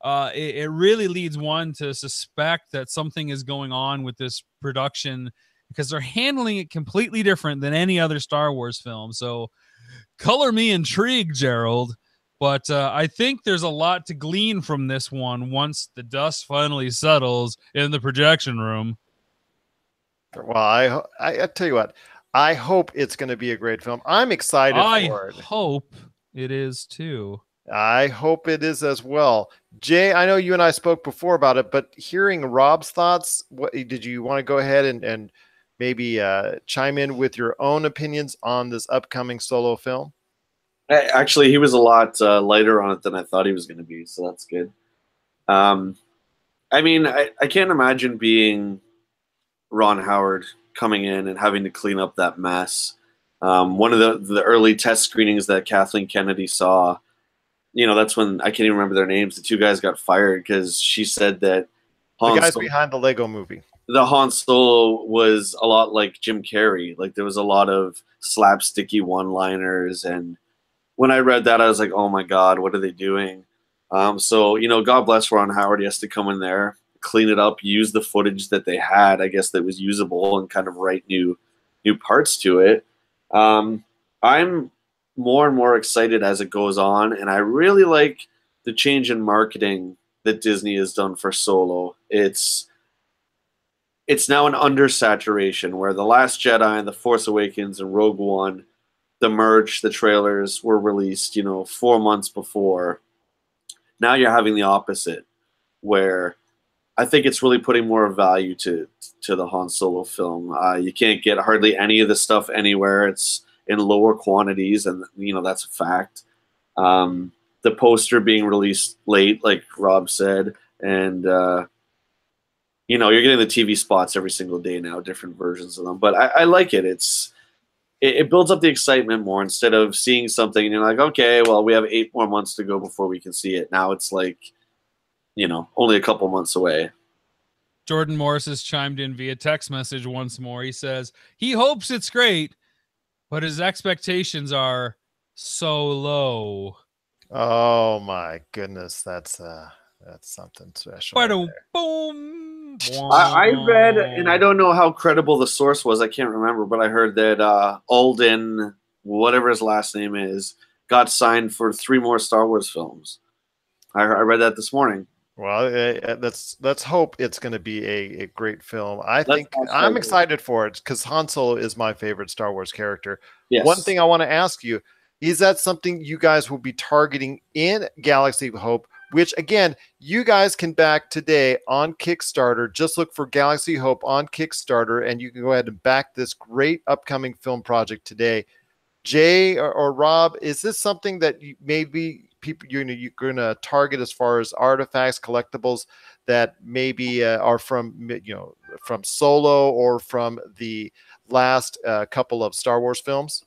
It really leads one to suspect that something is going on with this production, because they're handling it completely different than any other Star Wars film. So color me intrigued, Gerald. But I think there's a lot to glean from this one once the dust finally settles in the projection room. Well, I tell you what, I hope it's going to be a great film. I'm excited for it. I hope it is too. I hope it is as well. Jay, I know you and I spoke before about it, but hearing Rob's thoughts, what did you want to go ahead and maybe chime in with your own opinions on this upcoming Solo film? Actually, he was a lot lighter on it than I thought he was going to be, so that's good. I mean, I can't imagine being Ron Howard coming in and having to clean up that mess. One of the early test screenings that Kathleen Kennedy saw, you know, that's when, I can't even remember their names, the 2 guys got fired because she said that the guys behind the Lego movie, the Han Solo was a lot like Jim Carrey. Like, there was a lot of slapsticky one-liners, and when I read that, I was like, oh my God, what are they doing? So, you know, God bless Ron Howard. He has to come in there, clean it up, use the footage that they had, I guess, that was usable, and kind of write new parts to it. I'm more and more excited as it goes on, and I really like the change in marketing that Disney has done for Solo. It's it's now an undersaturation where The Last Jedi and The Force Awakens and Rogue One, the merch, the trailers were released, 4 months before. Now you're having the opposite, where I think it's really putting more value to the Han Solo film. You can't get hardly any of the stuff anywhere. It's in lower quantities, and that's a fact. The poster being released late, like Rob said, and you're getting the TV spots every single day now, different versions of them. But I like it. It builds up the excitement more instead of seeing something and you're like, okay, well, we have 8 more months to go before we can see it. Now it's like, only a couple months away. Jordan Morris has chimed in via text message once more. He says he hopes it's great, but his expectations are so low. Oh my goodness, that's something special. Boom. I read, and I don't know how credible the source was. I can't remember, but I heard that Alden, whatever his last name is, got signed for 3 more Star Wars films. I read that this morning. Well, let's hope it's going to be a great film. I'm excited for it because Han Solo is my favorite Star Wars character. Yes. One thing I want to ask you, is that something you guys will be targeting in Galaxy of Hope, which again, you guys can back today on Kickstarter. Just look for Galaxy of Hope on Kickstarter and you can go ahead and back this great upcoming film project today. Jay or Rob, is this something that maybe people you're going to target as far as artifacts, collectibles that maybe are from from Solo or from the last couple of Star Wars films?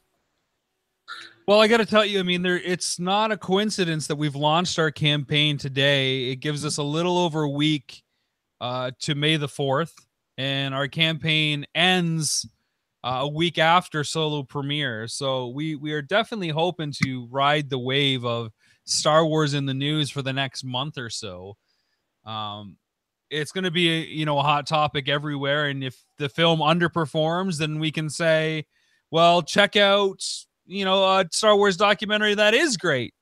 Well, I got to tell you, I mean, it's not a coincidence that we've launched our campaign today. It gives us a little over a week to May the 4th, and our campaign ends a week after Solo premiere. So we are definitely hoping to ride the wave of Star Wars in the news for the next month or so. It's going to be a hot topic everywhere, and if the film underperforms, then we can say, well, check out a Star Wars documentary that is great.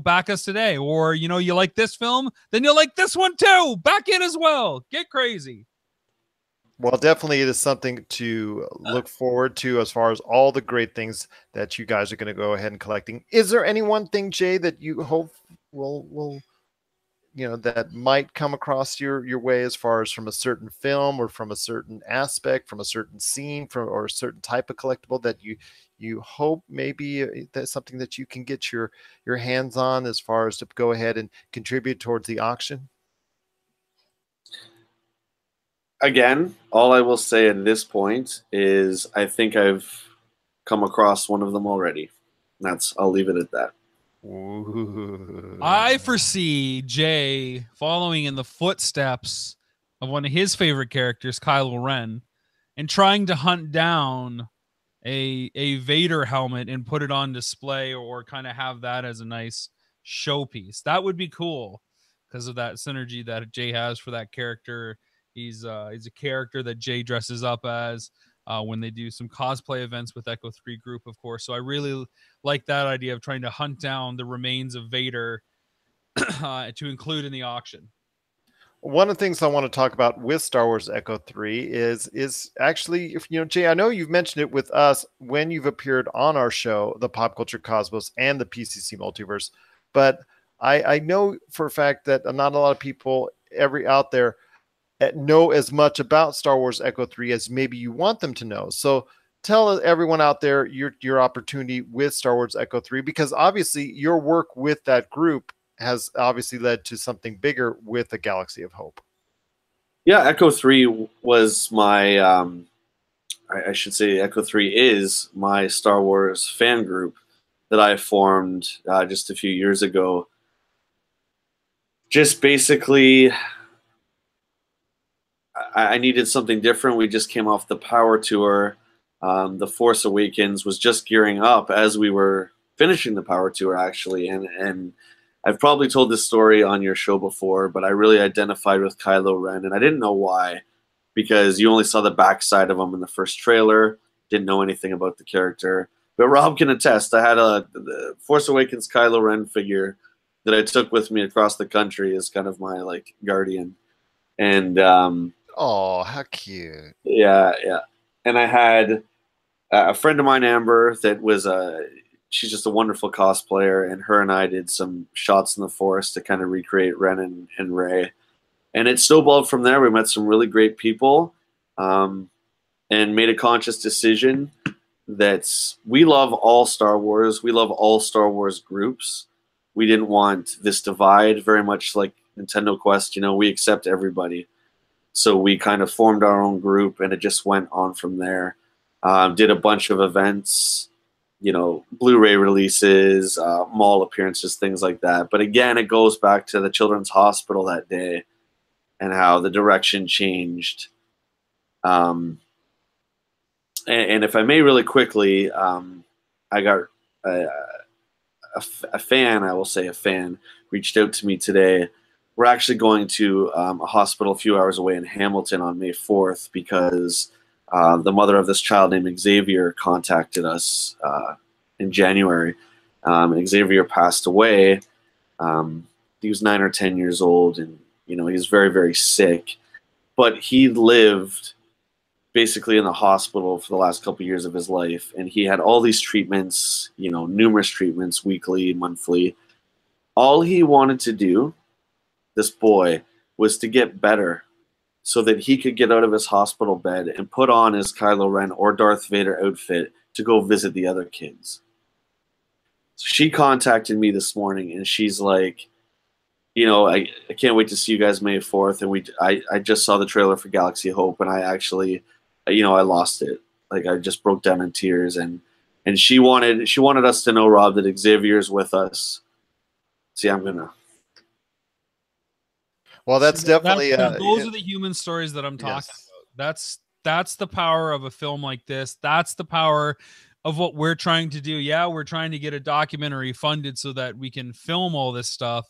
Back us today. Or you like this film, then you'll like this one too. Back in as well. Get crazy. Well, definitely it is something to look forward to as far as all the great things that you guys are going to go ahead and collecting. Is there any one thing, Jay, that you hope will that might come across your way as far as from a certain film or from a certain aspect, from a certain scene, or a certain type of collectible that you hope maybe that's something that you can get your hands on as far as to go ahead and contribute towards the auction? Again, all I will say at this point is I think I've come across one of them already. I'll leave it at that. Ooh. I foresee Jay following in the footsteps of one of his favorite characters, Kylo Ren, and trying to hunt down a Vader helmet and put it on display or kind of have that as a nice showpiece. That would be cool because of that synergy that Jay has for that character. He's a character that Jay dresses up as when they do some cosplay events with Echo 3 Group, of course. So I really like that idea of trying to hunt down the remains of Vader to include in the auction. One of the things I want to talk about with Star Wars Echo 3 is actually, Jay, I know you've mentioned it with us when you've appeared on our show, the Pop Culture Cosmos and the PCC Multiverse, but I know for a fact that not a lot of people out there know as much about Star Wars Echo 3 as maybe you want them to know. So tell everyone out there your opportunity with Star Wars Echo 3, because obviously your work with that group has obviously led to something bigger with the Galaxy of Hope. Yeah, Echo 3 was my, I should say Echo 3 is my Star Wars fan group that I formed just a few years ago. Just basically, I needed something different. We just came off the Power Tour. The Force Awakens was just gearing up as we were finishing the Power Tour, actually. And I've probably told this story on your show before, but I really identified with Kylo Ren, and I didn't know why, because you only saw the backside of him in the first trailer, didn't know anything about the character. But Rob can attest, I had the Force Awakens Kylo Ren figure that I took with me across the country as kind of my guardian. And Oh, how cute. Yeah, yeah. And I had a friend of mine, Amber, that was she's just a wonderful cosplayer, and her and I did some shots in the forest to kind of recreate Ren and Ray. And it snowballed from there. We met some really great people, and made a conscious decision that we love all Star Wars. We love all Star Wars groups. We didn't want this divide, very much like Nintendo Quest. You know, we accept everybody. So we kind of formed our own group, and it just went on from there. Did a bunch of events, you know, Blu-ray releases, mall appearances, things like that. But again, it goes back to the Children's Hospital that day and how the direction changed. And if I may really quickly, I got a fan, I will say a fan, reached out to me today. We're actually going to a hospital a few hours away in Hamilton on May 4th because the mother of this child named Xavier contacted us in January. Xavier passed away. He was 9 or 10 years old, and you know, he was very, very sick. But he lived basically in the hospital for the last couple of years of his life, and he had all these treatments, you know, numerous treatments, weekly, monthly. All he wanted to do, this boy, was to get better so that he could get out of his hospital bed and put on his Kylo Ren or Darth Vader outfit to go visit the other kids. So she contacted me this morning, and she's like, you know, I can't wait to see you guys May 4th. And I just saw the trailer for Galaxy of Hope, and I actually, you know, I lost it. Like, I just broke down in tears. And she wanted us to know, Rob, that Xavier's with us. See, I'm gonna. Well, that's definitely those are the human stories that I'm talking about. That's the power of a film like this. That's the power of what we're trying to do. Yeah, we're trying to get a documentary funded so that we can film all this stuff.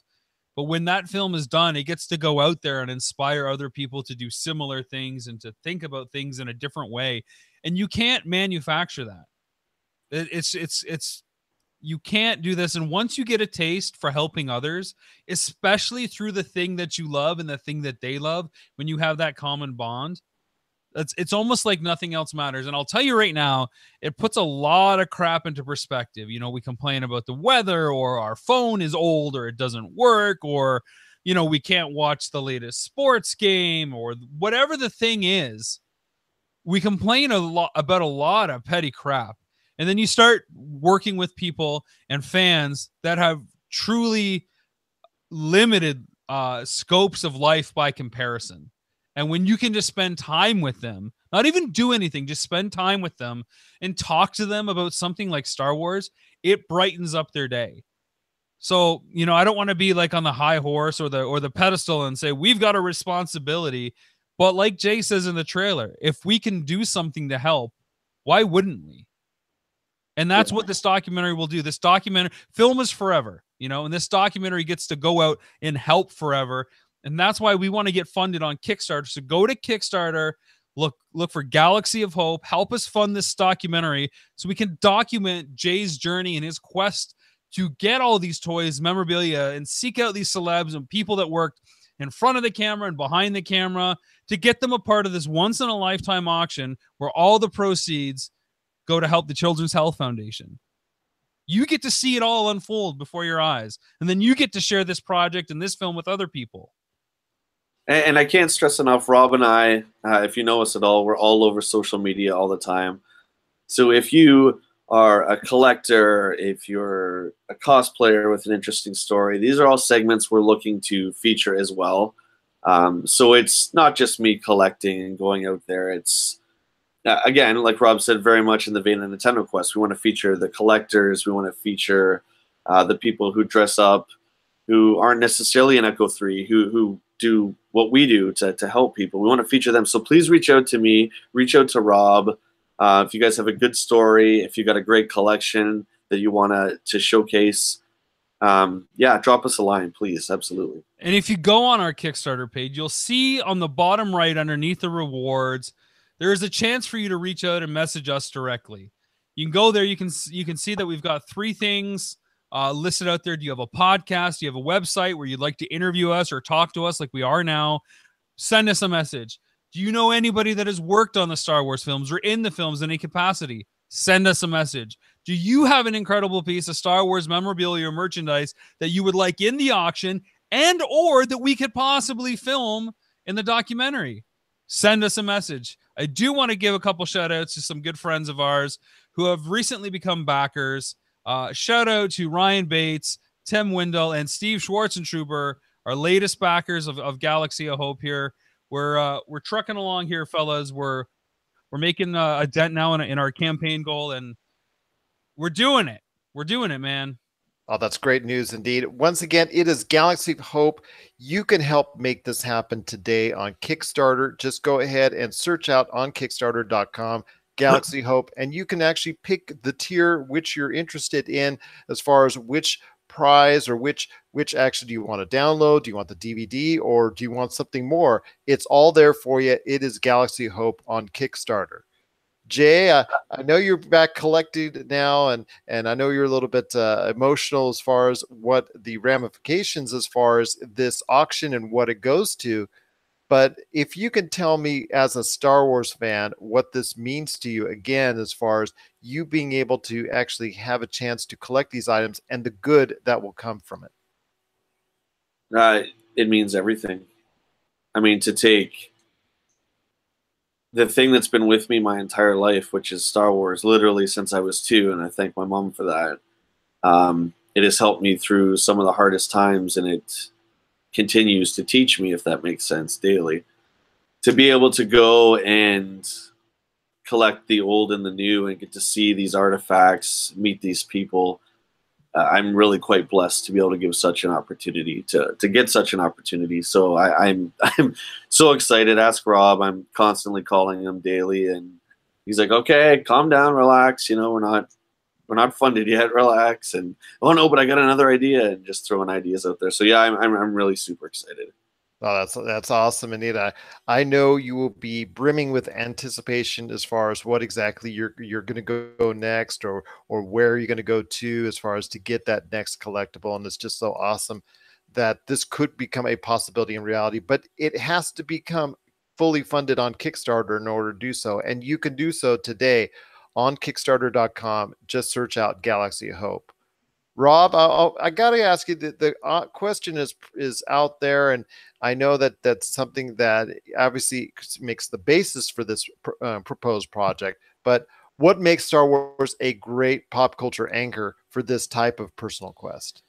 But when that film is done, it gets to go out there and inspire other people to do similar things and to think about things in a different way. And you can't manufacture that. It's you can't do this. And once you get a taste for helping others, especially through the thing that you love and the thing that they love, when you have that common bond, it's almost like nothing else matters. And I'll tell you right now, it puts a lot of crap into perspective. You know, we complain about the weather, or our phone is old, or it doesn't work, or, you know, we can't watch the latest sports game, or whatever the thing is. We complain a lot about a lot of petty crap. And then you start working with people and fans that have truly limited scopes of life by comparison. And when you can just spend time with them, not even do anything, just spend time with them and talk to them about something like Star Wars, it brightens up their day. So, you know, I don't want to be like on the high horse or the pedestal and say we've got a responsibility. But like Jay says in the trailer, if we can do something to help, why wouldn't we? And that's what this documentary will do. This documentary, film is forever, you know, and this documentary gets to go out and help forever. And that's why we want to get funded on Kickstarter. So go to Kickstarter, look for Galaxy of Hope, help us fund this documentary so we can document Jay's journey and his quest to get all these toys, memorabilia, and seek out these celebs and people that worked in front of the camera and behind the camera to get them a part of this once-in-a-lifetime auction where all the proceeds go to help the Children's Health Foundation. You get to see it all unfold before your eyes, and then you get to share this project and this film with other people. And I can't stress enough, Rob and I, if you know us at all, we're all over social media all the time. So if you are a collector, if you're a cosplayer with an interesting story, these are all segments we're looking to feature as well. So it's not just me collecting and going out there. It's, again, like Rob said, very much in the vein of Nintendo Quest. We want to feature the collectors. We want to feature the people who dress up, who aren't necessarily in Echo 3, who do what we do to help people. We want to feature them. So please reach out to me, reach out to Rob. If you guys have a good story, if you got a great collection that you want to showcase, yeah, drop us a line, please. Absolutely. And if you go on our Kickstarter page, you'll see on the bottom right underneath the rewards, there is a chance for you to reach out and message us directly. You can go there. You can see that we've got 3 things listed out there. Do you have a podcast? Do you have a website where you'd like to interview us or talk to us like we are now? Send us a message. Do you know anybody that has worked on the Star Wars films or in the films in any capacity? Send us a message. Do you have an incredible piece of Star Wars memorabilia or merchandise that you would like in the auction and or that we could possibly film in the documentary? Send us a message. I do want to give a couple shout outs to some good friends of ours who have recently become backers. Shout out to Ryan Bates, Tim Windle, and Steve Schwartzentruber, our latest backers of Galaxy of Hope here. We're trucking along here, fellas. We're making a dent now in our campaign goal, and we're doing it. We're doing it, man. Oh, that's great news indeed. Once again, it is Galaxy of Hope. You can help make this happen today on Kickstarter. Just go ahead and search out on Kickstarter.com Galaxy Hope, and you can actually pick the tier which you're interested in as far as which prize or which actually do you want to download? Do you want the DVD or do you want something more? It's all there for you. It is Galaxy Hope on Kickstarter. Jay, I know you're back collected now, and I know you're a little bit emotional as far as what the ramifications as far as this auction and what it goes to. But if you can tell me as a Star Wars fan what this means to you, again, as far as you being able to actually have a chance to collect these items and the good that will come from it. It means everything. I mean, to take the thing that's been with me my entire life, which is Star Wars, literally since I was 2, and I thank my mom for that. It has helped me through some of the hardest times, and it continues to teach me, if that makes sense, daily. To be able to go and collect the old and the new and get to see these artifacts, meet these people, I'm really quite blessed to be able to give such an opportunity, to get such an opportunity. So I'm so excited. Ask Rob. I'm constantly calling him daily, and he's like, "Okay, calm down, relax. You know, we're not funded yet. Relax." And oh no, but I got another idea, and just throwing ideas out there. So yeah, I'm really super excited. Oh, that's awesome, Anita. I know you will be brimming with anticipation as far as what exactly you're going to go next, or where you're going to go to as far as to get that next collectible. And it's just so awesome that this could become a possibility in reality, but it has to become fully funded on Kickstarter in order to do so. And you can do so today on Kickstarter.com. Just search out Galaxy of Hope. Rob, I got to ask you, the question is out there, and I know that that's something that obviously makes the basis for this proposed project, but what makes Star Wars a great pop culture anchor for this type of personal quest?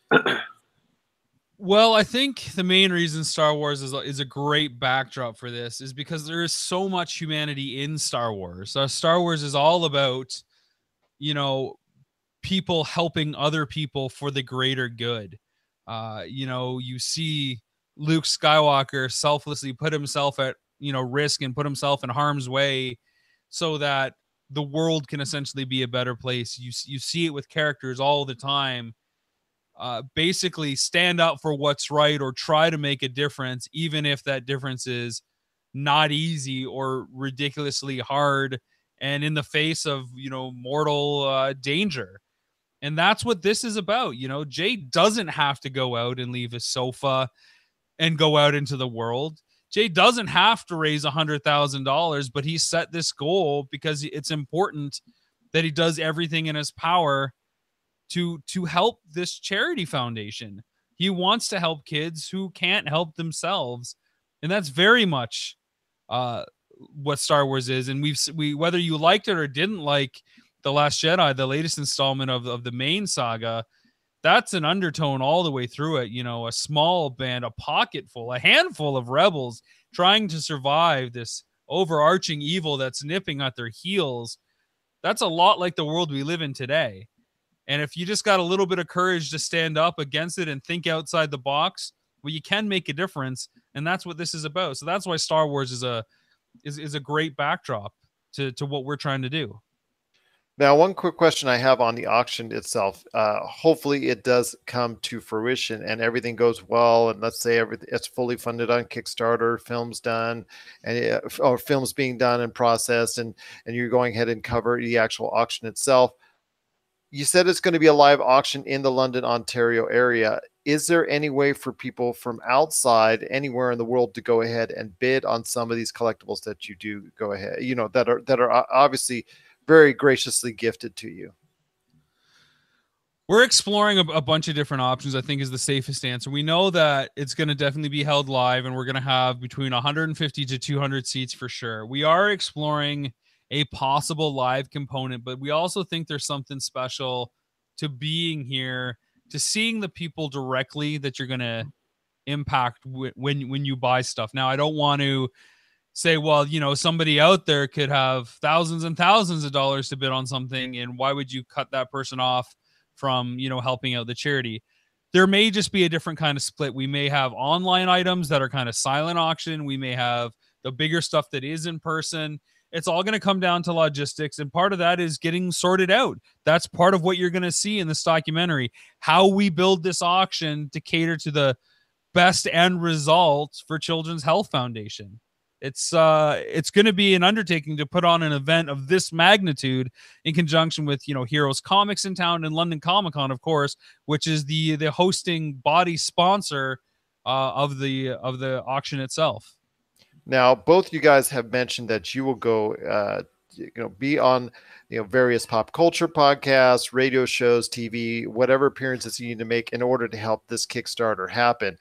Well, I think the main reason Star Wars is a great backdrop for this is because there is so much humanity in Star Wars. Star Wars is all about, you know, people helping other people for the greater good. You see Luke Skywalker selflessly put himself at, risk and put himself in harm's way so that the world can essentially be a better place. You see it with characters all the time. Basically stand up for what's right or try to make a difference, even if that difference is not easy or ridiculously hard and in the face of, mortal danger. And that's what this is about. Jay doesn't have to go out and leave his sofa and go out into the world. Jay doesn't have to raise $100,000, but he set this goal because it's important that he does everything in his power to help this charity foundation. He wants to help kids who can't help themselves. And that's very much what Star Wars is. And we whether you liked it or didn't like The Last Jedi, the latest installment of the main saga, that's an undertone all the way through it. A small band, a handful of rebels trying to survive this overarching evil that's nipping at their heels. That's a lot like the world we live in today. And if you just got a little bit of courage to stand up against it and think outside the box, well, you can make a difference. And that's what this is about. So that's why Star Wars is a great backdrop to what we're trying to do. Now, one quick question I have on the auction itself. Hopefully it does come to fruition and everything goes well. And let's say it's fully funded on Kickstarter, films done, or films being done and processed, and you're going ahead and cover the actual auction itself. You said it's going to be a live auction in the London, Ontario area. is there any way for people from outside anywhere in the world to go ahead and bid on some of these collectibles that you do go ahead, that are obviously very graciously gifted to you? We're exploring a bunch of different options, I think is the safest answer. We know that it's going to definitely be held live, and we're going to have between 150 to 200 seats for sure. We are exploring a possible live component, but we also think there's something special to being here, to seeing the people directly that you're going to impact when you buy stuff. Now, I don't want to say, well, somebody out there could have thousands and thousands of dollars to bid on something, and why would you cut that person off from helping out the charity? There may just be a different kind of split. We may have online items that are kind of silent auction. We may have the bigger stuff that is in person. It's all going to come down to logistics, and part of that is getting sorted out. That's part of what you're going to see in this documentary, how we build this auction to cater to the best end results for Children's Health Foundation. It's going to be an undertaking to put on an event of this magnitude in conjunction with Heroes Comics in town and London Comic Con, of course, which is the hosting body sponsor of the auction itself. Now, both you guys have mentioned that you will go be on various pop culture podcasts, radio shows, TV, whatever appearances you need to make in order to help this Kickstarter happen.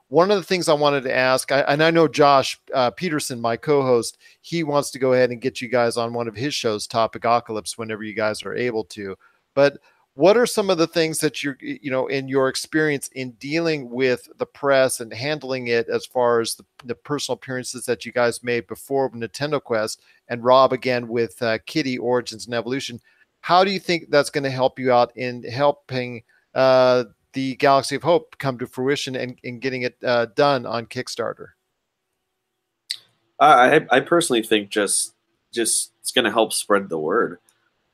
One of the things I wanted to ask, and I know Josh Peterson, my co-host, he wants to go ahead and get you guys on one of his shows, Topicocalypse, whenever you guys are able to. But what are some of the things that in your experience in dealing with the press and handling it, as far as the personal appearances that you guys made before Nintendo Quest, and Rob again with Kitty Origins and Evolution? How do you think that's going to help you out in helping the Galaxy of Hope come to fruition and getting it done on Kickstarter? I personally think just it's going to help spread the word.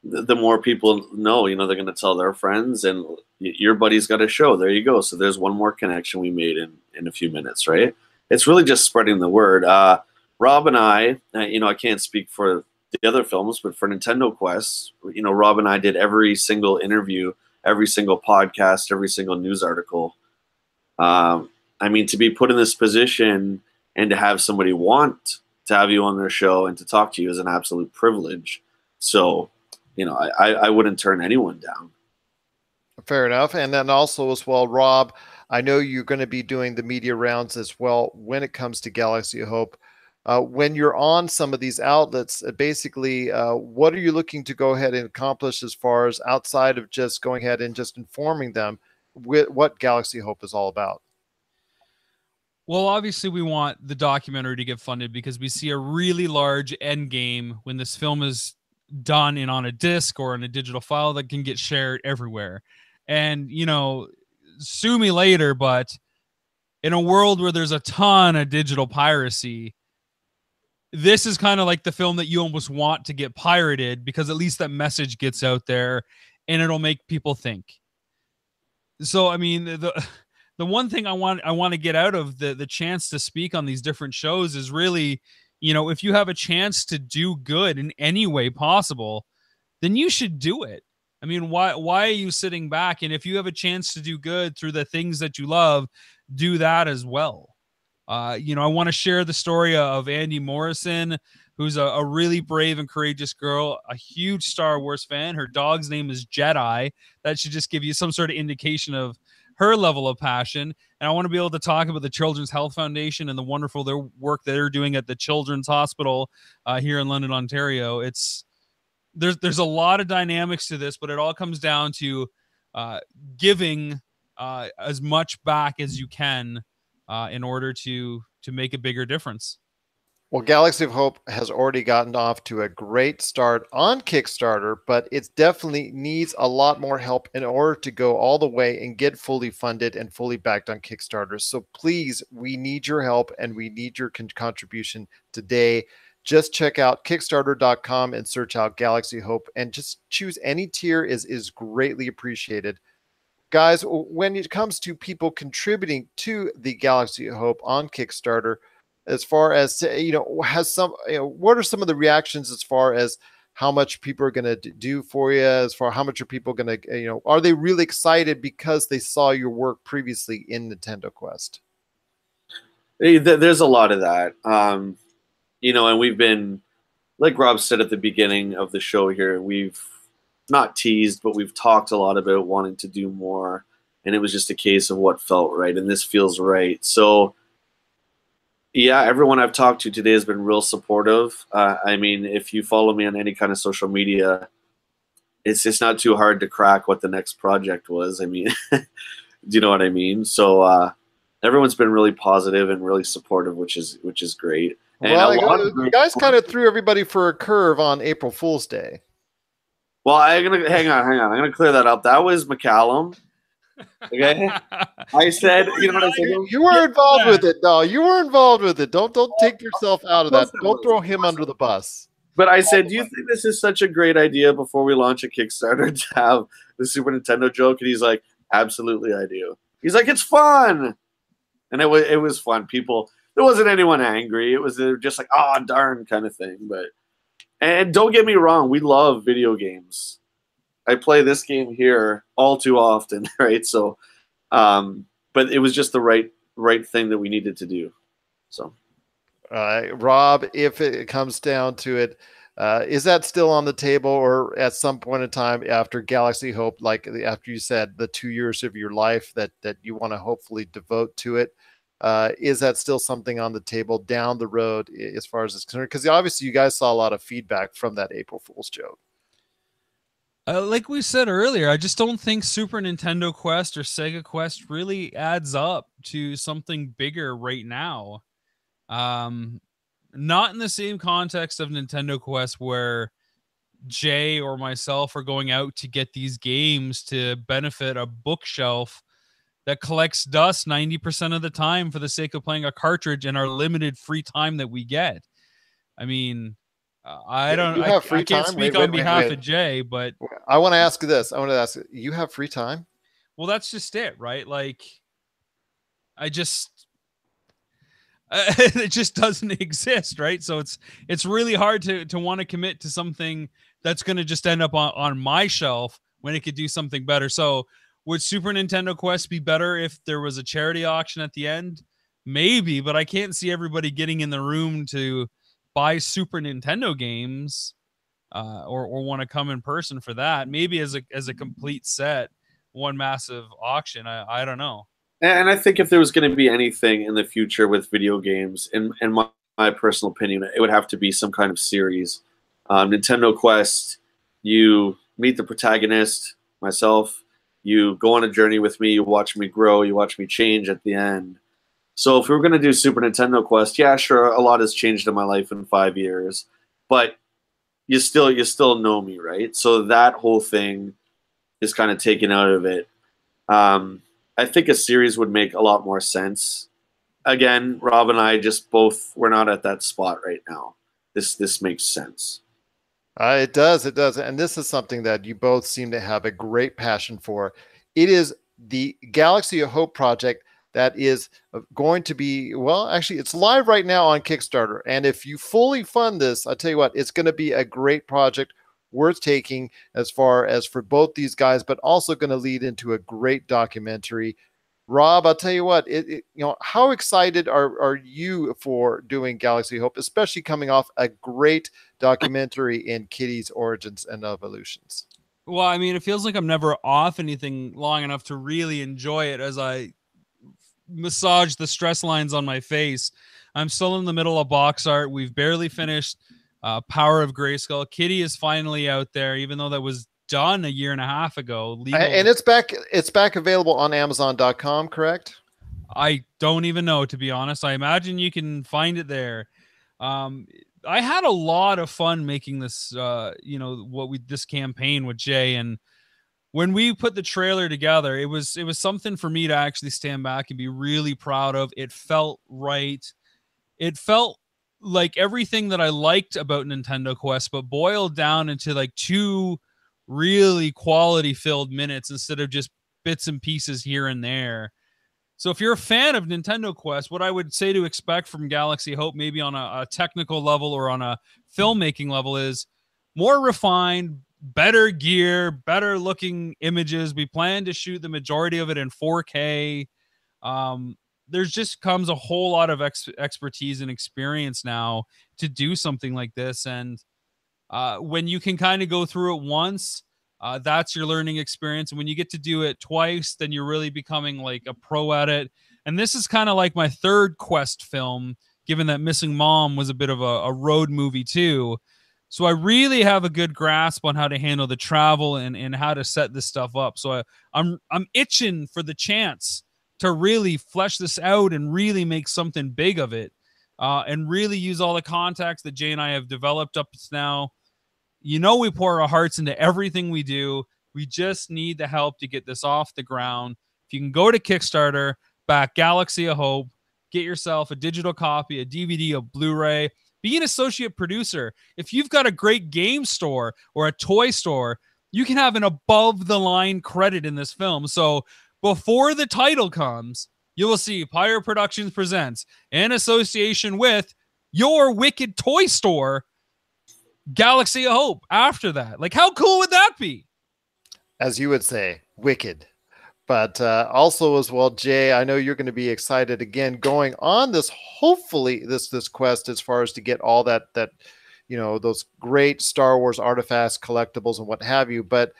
The more people know, they're going to tell their friends, and your buddy's got a show. There you go. So there's one more connection we made in a few minutes, right? It's really just spreading the word. Rob and I, I can't speak for the other films, but for Nintendo Quest, Rob and I did every single interview, every single podcast, every single news article. To be put in this position and to have somebody want to have you on their show and to talk to you is an absolute privilege. So, I wouldn't turn anyone down. Fair enough. And then also as well, Rob, I know you're going to be doing the media rounds as well when it comes to Galaxy of Hope. When you're on some of these outlets, basically, what are you looking to go ahead and accomplish as far as outside of just going ahead and just informing them with what Galaxy of Hope is all about? Well, obviously, we want the documentary to get funded because we see a really large end game when this film is done and on a disc or in a digital file that can get shared everywhere. And, sue me later, but in a world where there's a ton of digital piracy, this is kind of like the film that you almost want to get pirated, because at least that message gets out there and it'll make people think. So, the one thing I want to get out of the chance to speak on these different shows is really, if you have a chance to do good in any way possible, then you should do it. Why are you sitting back? And if you have a chance to do good through the things that you love, do that as well. I want to share the story of Andy Morrison, who's a really brave and courageous girl, a huge Star Wars fan. Her dog's name is Jedi. That should just give you some sort of indication of her level of passion. And I want to be able to talk about the Children's Health Foundation and the wonderful work that they're doing at the Children's Hospital here in London, Ontario. There's a lot of dynamics to this, but it all comes down to giving as much back as you can in order to make a bigger difference. Well, Galaxy of Hope has already gotten off to a great start on Kickstarter, but it definitely needs a lot more help in order to go all the way and get fully funded and fully backed on Kickstarter. So please, we need your help and we need your contribution today. Just check out Kickstarter.com and search out Galaxy of Hope and just choose any tier is greatly appreciated. Guys, when it comes to people contributing to the Galaxy of Hope on Kickstarter, as far as what are some of the reactions as far as how much people are going to do for you, as far how much are people going to, are they really excited because they saw your work previously in Nintendo Quest? There's a lot of that. And we've been, like Rob said at the beginning of the show here, we've not teased, but we've talked a lot about wanting to do more. And it was just a case of what felt right. And this feels right. So, yeah, everyone I've talked to today has been real supportive. I mean, if you follow me on any kind of social media, it's not too hard to crack what the next project was. I mean, do you know what I mean? So everyone's been really positive and really supportive, which is great. And well, you guys kind of threw everybody for a curve on April Fool's Day. Well, hang on. I'm gonna clear that up. That was McCallum. Okay, I said, you know what I said? You were involved with it. No, you were involved with it. Don't take yourself out of that. Don't throw him under the bus. But I said, do you think this is such a great idea before we launch a Kickstarter to have the Super Nintendo joke? And he's like, absolutely, I do. He's like, it's fun, and it was fun. People, there wasn't anyone angry. It was just like, oh darn kind of thing. And don't get me wrong, we love video games. I play this game here all too often, right? So, but it was just the right thing that we needed to do. So, Rob, if it comes down to it, is that still on the table, or at some point in time after Galaxy Hope, like after you said the 2 years of your life that you want to hopefully devote to it? Is that still something on the table down the road as far as it's concerned? Because obviously you guys saw a lot of feedback from that April Fool's joke. Like we said earlier, I just don't think Super Nintendo Quest or Sega Quest really adds up to something bigger right now. Not in the same context of Nintendo Quest where Jay or myself are going out to get these games to benefit a bookshelf that collects dust 90% of the time for the sake of playing a cartridge in our limited free time that we get. I mean, I can't speak on behalf of Jay, but I want to ask this. You have free time? Well, that's just it, right? Like, it just doesn't exist, right? So it's really hard to want to commit to something that's going to just end up on my shelf when it could do something better. So would Super Nintendo Quest be better if there was a charity auction at the end? Maybe, but I can't see everybody getting in the room to buy Super Nintendo games or want to come in person for that. Maybe as a complete set, one massive auction. I don't know. And I think if there was going to be anything in the future with video games, in my personal opinion, it would have to be some kind of series. Nintendo Quest, you meet the protagonist, myself, you go on a journey with me, you watch me grow, you watch me change at the end. So if we were going to do Super Nintendo Quest, yeah, sure, a lot has changed in my life in 5 years, but you still know me, right? So that whole thing is kind of taken out of it. I think a series would make a lot more sense. Again, Rob and I we're not at that spot right now. This makes sense. It does. And this is something that you both seem to have a great passion for. It is the Galaxy of Hope project that is going to be, well, actually, it's live right now on Kickstarter. And if you fully fund this, I tell you what, it's going to be a great project worth taking as far as for both these guys, but also going to lead into a great documentary. Rob, I'll tell you what, how excited are you for doing Galaxy Hope, especially coming off a great documentary in Kitty's origins and evolutions? Well, I mean, it feels like I'm never off anything long enough to really enjoy it as I massage the stress lines on my face. I'm still in the middle of box art. We've barely finished Power of Grayskull. Kitty is finally out there, even though that was done a year and a half ago. And it's back available on Amazon.com, correct? I don't even know, to be honest. I imagine you can find it there. I had a lot of fun making this, this campaign with Jay, and when we put the trailer together, it was something for me to actually stand back and be really proud of. It felt right. It felt like everything that I liked about Nintendo Quest, but boiled down into like 2 really quality filled minutes instead of just bits and pieces here and there. So if you're a fan of Nintendo Quest, what I would say to expect from Galaxy Hope, maybe on a technical level or on a filmmaking level, is more refined, better gear, better looking images. We plan to shoot the majority of it in 4K. There's just comes a whole lot of expertise and experience now to do something like this. And when you can kind of go through it once, that's your learning experience. And when you get to do it twice, then you're really becoming like a pro at it. And this is kind of like my third Quest film, given that Missing Mom was a bit of a road movie too. So I really have a good grasp on how to handle the travel and how to set this stuff up. So I'm itching for the chance to really flesh this out and really make something big of it, and really use all the contacts that Jay and I have developed up to now. You know, we pour our hearts into everything we do. We just need the help to get this off the ground. If you can go to Kickstarter, back Galaxy of Hope, get yourself a digital copy, a DVD, a Blu-ray, be an associate producer. If you've got a great game store or a toy store, you can have an above the line credit in this film. So before the title comes, you will see Pyre Productions presents, in association with your Wicked Toy Store, Galaxy of Hope after that. Like, how cool would that be? As you would say, wicked. But also as well, Jay, I know you're going to be excited again going on this, hopefully this quest as far as to get all that you know, those great Star Wars artifacts, collectibles, and what have you. But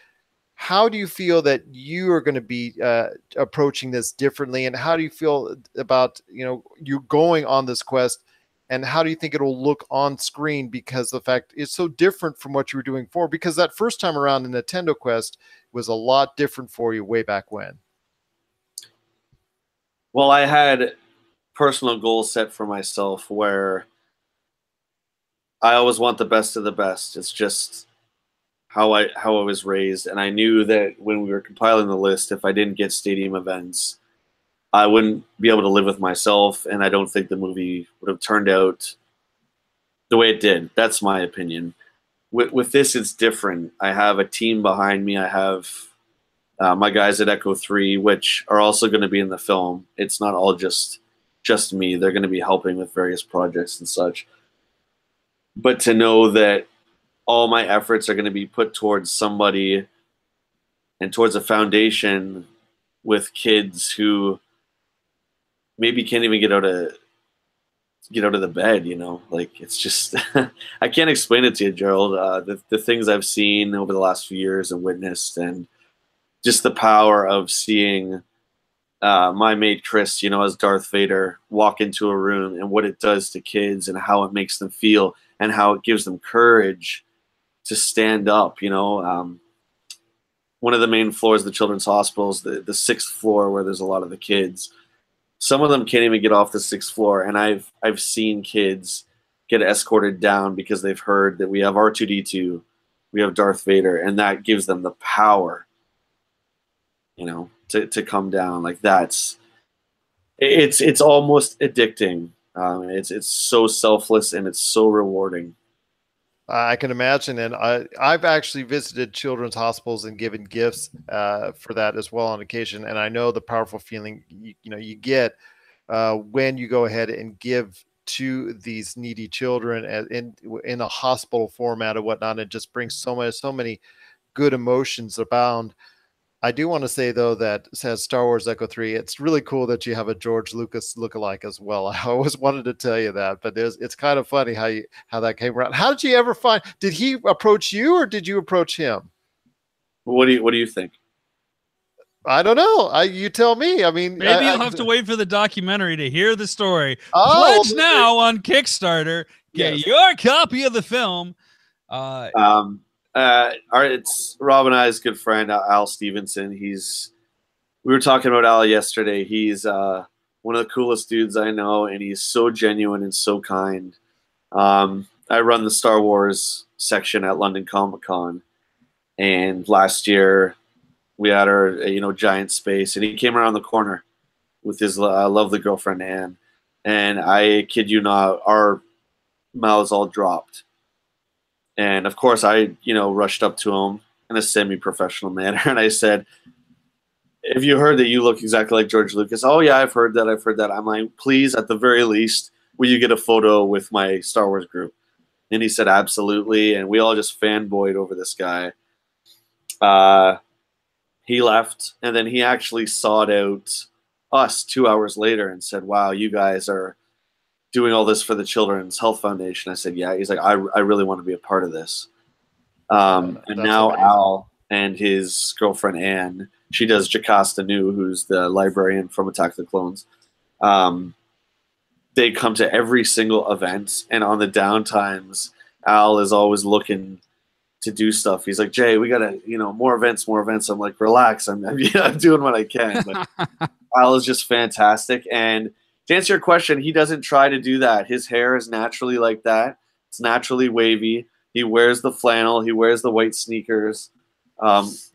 how do you feel that you are going to be approaching this differently? And how do you feel about, you know, you going on this quest? And how do you think it'll look on screen? Because the fact it's so different from what you were doing before, because that first time around the Nintendo Quest was a lot different for you way back when. Well, I had personal goals set for myself where I always want the best of the best. It's just how I was raised. And I knew that when we were compiling the list, if I didn't get stadium events, I wouldn't be able to live with myself, and I don't think the movie would have turned out the way it did. That's my opinion. With this, it's different. I have a team behind me. I have my guys at Echo 3, which are also going to be in the film. It's not all just me. They're going to be helping with various projects and such. But to know that all my efforts are going to be put towards somebody and towards a foundation with kids who maybe can't even get out of the bed, you know, like it's just, I can't explain it to you, Gerald. The things I've seen over the last few years and witnessed, and just the power of seeing my mate Chris, you know, as Darth Vader walk into a room and what it does to kids and how it makes them feel and how it gives them courage to stand up, you know. One of the main floors of the children's hospitals, the 6th floor where there's a lot of the kids, some of them can't even get off the 6th floor, and I've seen kids get escorted down because they've heard that we have R2-D2, we have Darth Vader, and that gives them the power, you know, to come down. Like it's almost addicting. It's so selfless and it's so rewarding. I can imagine, and I've actually visited children's hospitals and given gifts for that as well on occasion, and I know the powerful feeling you get when you go ahead and give to these needy children in a hospital format or whatnot. It just brings so many good emotions abound. I do want to say, though, that says Star Wars Echo 3, it's really cool that you have a George Lucas lookalike as well. I always wanted to tell you that, but it's kind of funny how that came around. How did you ever find? Did he approach you or did you approach him? What do you think? I don't know. You tell me. I mean, maybe you'll have to wait for the documentary to hear the story. Oh, Pledge now on Kickstarter. Get your copy of the film. It's Rob and I's good friend Al Stevenson. We were talking about Al yesterday. He's one of the coolest dudes I know, and he's so genuine and so kind. I run the Star Wars section at London Comic-Con, and last year we had our giant space, and he came around the corner with his lovely girlfriend Anne, and I kid you not, our mouths all dropped. And of course, I rushed up to him in a semi-professional manner, and I said, "Have you heard that you look exactly like George Lucas?" "Oh yeah, I've heard that. I'm like, "Please, at the very least, will you get a photo with my Star Wars group?" And he said, absolutely. And we all just fanboyed over this guy. He left, and then he actually sought out us 2 hours later and said, wow, you guys are doing all this for the Children's Health Foundation. I said, yeah. He's like, I really want to be a part of this. And now amazing. Al and his girlfriend, Anne, she does Jocasta Nu, who's the librarian from Attack of the Clones. They come to every single event, and on the downtimes, Al is always looking to do stuff. He's like, Jay, we gotta, more events. I'm like, relax. I'm doing what I can. But Al is just fantastic. And to answer your question, he doesn't try to do that. His hair is naturally like that. It's naturally wavy. He wears the flannel. He wears the white sneakers.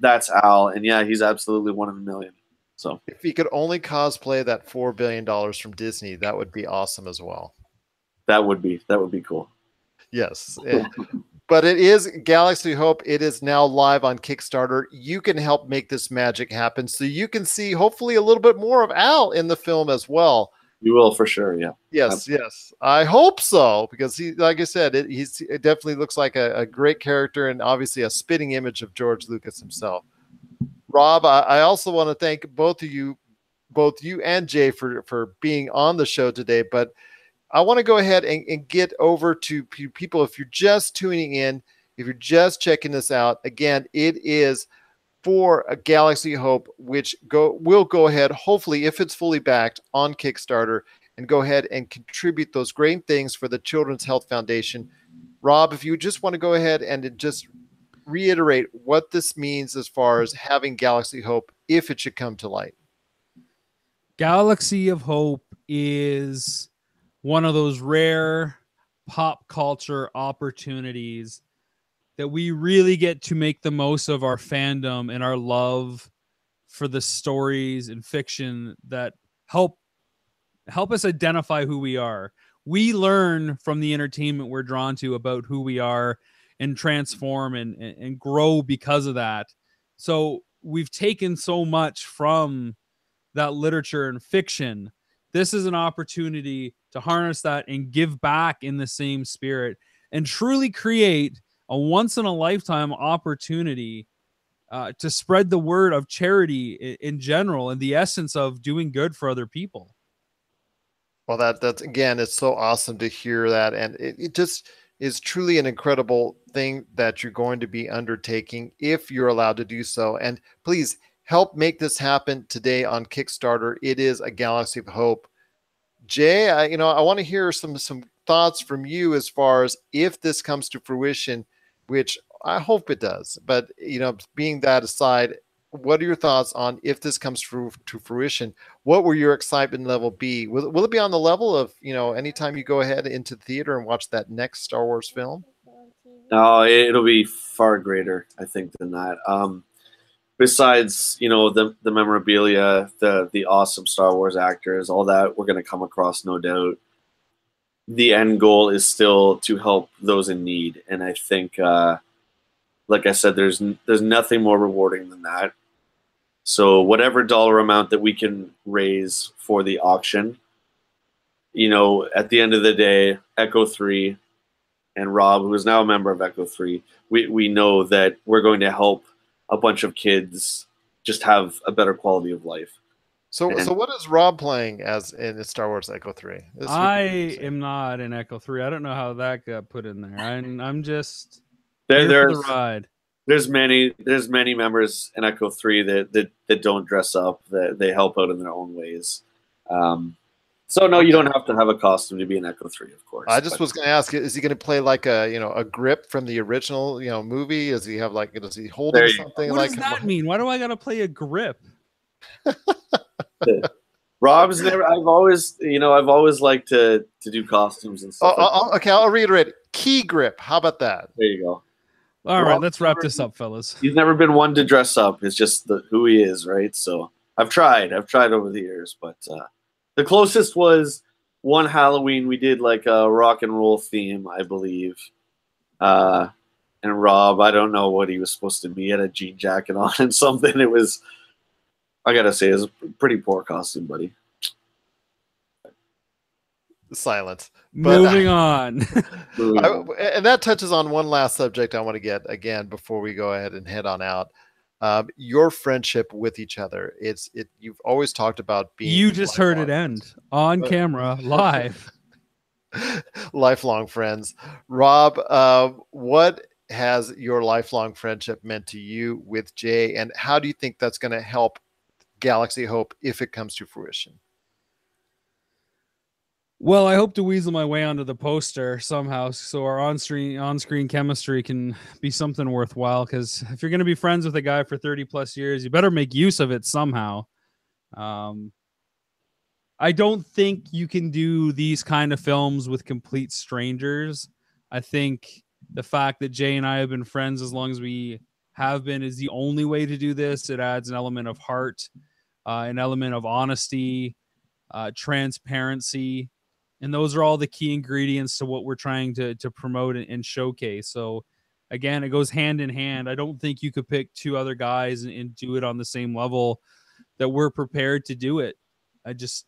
That's Al. And yeah, he's absolutely one in a million. So if he could only cosplay that $4 billion from Disney, that would be awesome as well. That would be cool. Yes. But it is Galaxy Hope. It is now live on Kickstarter. You can help make this magic happen. So you can see hopefully a little bit more of Al in the film as well. You will for sure. Yeah. Yes. Yes. I hope so, because he, like I said, it definitely looks like a great character and obviously a spitting image of George Lucas himself. Rob, I also want to thank both you and Jay for being on the show today. But I want to go ahead and get over to people. If you're just tuning in, if you're just checking this out, again, it is for a Galaxy Hope, which will go ahead, hopefully, if it's fully backed on Kickstarter, and go ahead and contribute those great things for the Children's Health Foundation. Rob, if you just want to go ahead and just reiterate what this means as far as having Galaxy Hope, if it should come to light. Galaxy of Hope is one of those rare pop culture opportunities that we really get to make the most of our fandom and our love for the stories and fiction that help us identify who we are. We learn from the entertainment we're drawn to about who we are and transform and grow because of that. So we've taken so much from that literature and fiction. This is an opportunity to harness that and give back in the same spirit and truly create a once-in-a-lifetime opportunity to spread the word of charity in general and the essence of doing good for other people. Well, that's again, it's so awesome to hear that. And it just is truly an incredible thing that you're going to be undertaking if you're allowed to do so. And please help make this happen today on Kickstarter. It is a Galaxy of Hope. Jay, I want to hear some thoughts from you as far as if this comes to fruition, which I hope it does. But, being that aside, what are your thoughts on if this comes to fruition? What will your excitement level be? Will it be on the level of, anytime you go ahead into the theater and watch that next Star Wars film? No, it'll be far greater, I think, than that. Besides, the memorabilia, the awesome Star Wars actors, all that we're going to come across, no doubt. The end goal is still to help those in need. And I think, like I said, there's nothing more rewarding than that. So whatever dollar amount that we can raise for the auction, at the end of the day, Echo 3 and Rob, who is now a member of Echo 3, we know that we're going to help a bunch of kids just have a better quality of life. So what is Rob playing as in Star Wars Echo 3? I am not in Echo 3. I don't know how that got put in there. I'm just there's here for the ride. There's many members in Echo 3 that don't dress up, that they help out in their own ways. So no, you don't have to have a costume to be in Echo 3, of course. I just was going to ask, is he going to play like a grip from the original movie? Does he have does he holding something? What does that mean? Why do I got to play a grip? Rob's never. I've always liked to do costumes and stuff. Okay, I'll reiterate. Key grip. How about that? There you go. All right, let's wrap this up, fellas. He's never been one to dress up. It's just who he is, right? So I've tried over the years, but the closest was one Halloween we did like a rock and roll theme, I believe. And Rob, I don't know what he was supposed to be. He had a jean jacket on and something. It was, I gotta say, it was a pretty poor costume, buddy. Silence. But Moving on. and that touches on one last subject I want to get again before we go ahead and head on out. Your friendship with each other. You've always talked about being. You just heard it end on camera, live. Lifelong friends. Rob, what has your lifelong friendship meant to you with Jay, and how do you think that's going to help Galaxy Hope if it comes to fruition? Well, I hope to weasel my way onto the poster somehow, so our on-screen chemistry can be something worthwhile. Because if you're going to be friends with a guy for 30+ years, you better make use of it somehow. I don't think you can do these kind of films with complete strangers. I think the fact that Jay and I have been friends as long as we have been is the only way to do this. It adds an element of heart, an element of honesty, transparency. And those are all the key ingredients to what we're trying to promote and showcase. So again, it goes hand in hand. I don't think you could pick two other guys and do it on the same level that we're prepared to do it.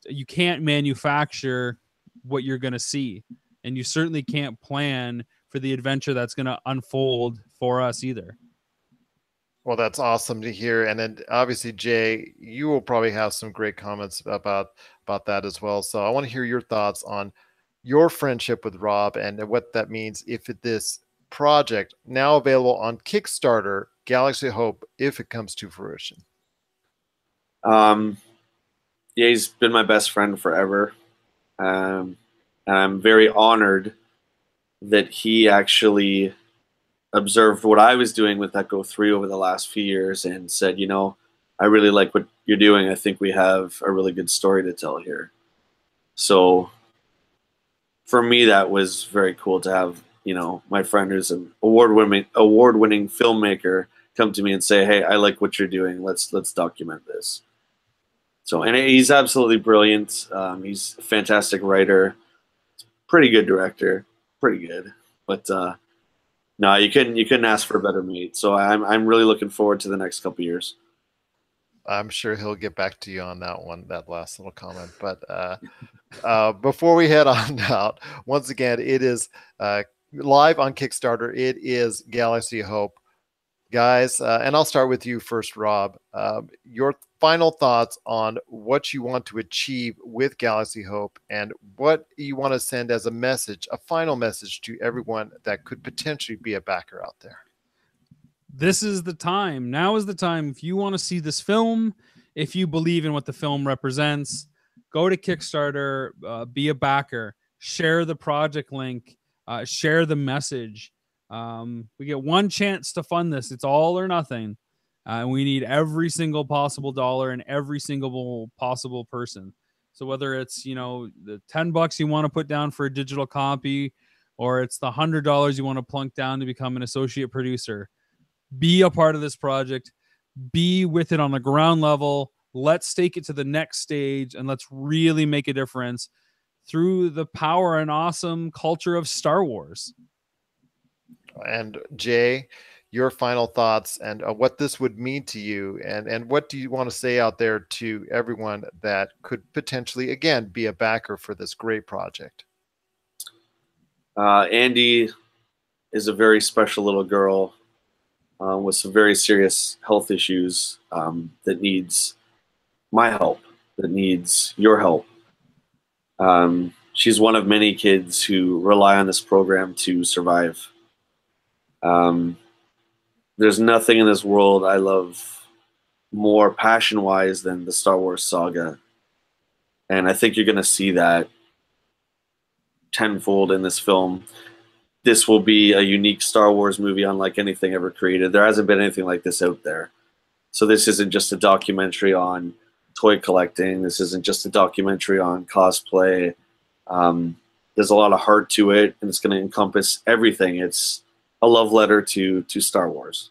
You can't manufacture what you're going to see. And you certainly can't plan for the adventure that's going to unfold for us either. Well, that's awesome to hear. And then obviously, Jay, you will probably have some great comments about that as well. So I want to hear your thoughts on your friendship with Rob and what that means if this project now available on Kickstarter, Galaxy Hope, if it comes to fruition. Yeah, he's been my best friend forever. And I'm very honored that he actually observed what I was doing with Echo 3 over the last few years and said, you know, I really like what you're doing. I think we have a really good story to tell here. So for me, that was very cool to have, you know, my friend who's an award-winning filmmaker come to me and say, hey, I like what you're doing. Let's document this. So, and he's absolutely brilliant. He's a fantastic writer, pretty good director, pretty good. But no, you couldn't ask for a better mate. So I'm really looking forward to the next couple of years. I'm sure he'll get back to you on that one, that last little comment. But before we head on out, once again, it is live on Kickstarter. It is Galaxy Hope. Guys, and I'll start with you first, Rob. Your final thoughts on what you want to achieve with Galaxy Hope and what you want to send as a message, a final message to everyone that could potentially be a backer out there. This is the time. Now is the time. If you want to see this film, if you believe in what the film represents, go to Kickstarter, be a backer, share the project link, share the message. We get one chance to fund this. It's all or nothing. We need every single possible dollar and every single possible person. So whether it's, you know, the $10 you want to put down for a digital copy, or it's the $100 you want to plunk down to become an associate producer, be a part of this project, be with it on the ground level. Let's take it to the next stage and let's really make a difference through the power and awesome culture of Star Wars. And Jay, your final thoughts and what this would mean to you, and what do you want to say out there to everyone that could potentially, again, be a backer for this great project? Andy is a very special little girl with some very serious health issues that needs my help, that needs your help. She's one of many kids who rely on this program to survive. There's nothing in this world I love more passion-wise than the Star Wars saga. And I think you're going to see that tenfold in this film. This will be a unique Star Wars movie unlike anything ever created. There hasn't been anything like this out there. So this isn't just a documentary on toy collecting. This isn't just a documentary on cosplay. There's a lot of heart to it, and it's going to encompass everything. It's a love letter to Star Wars.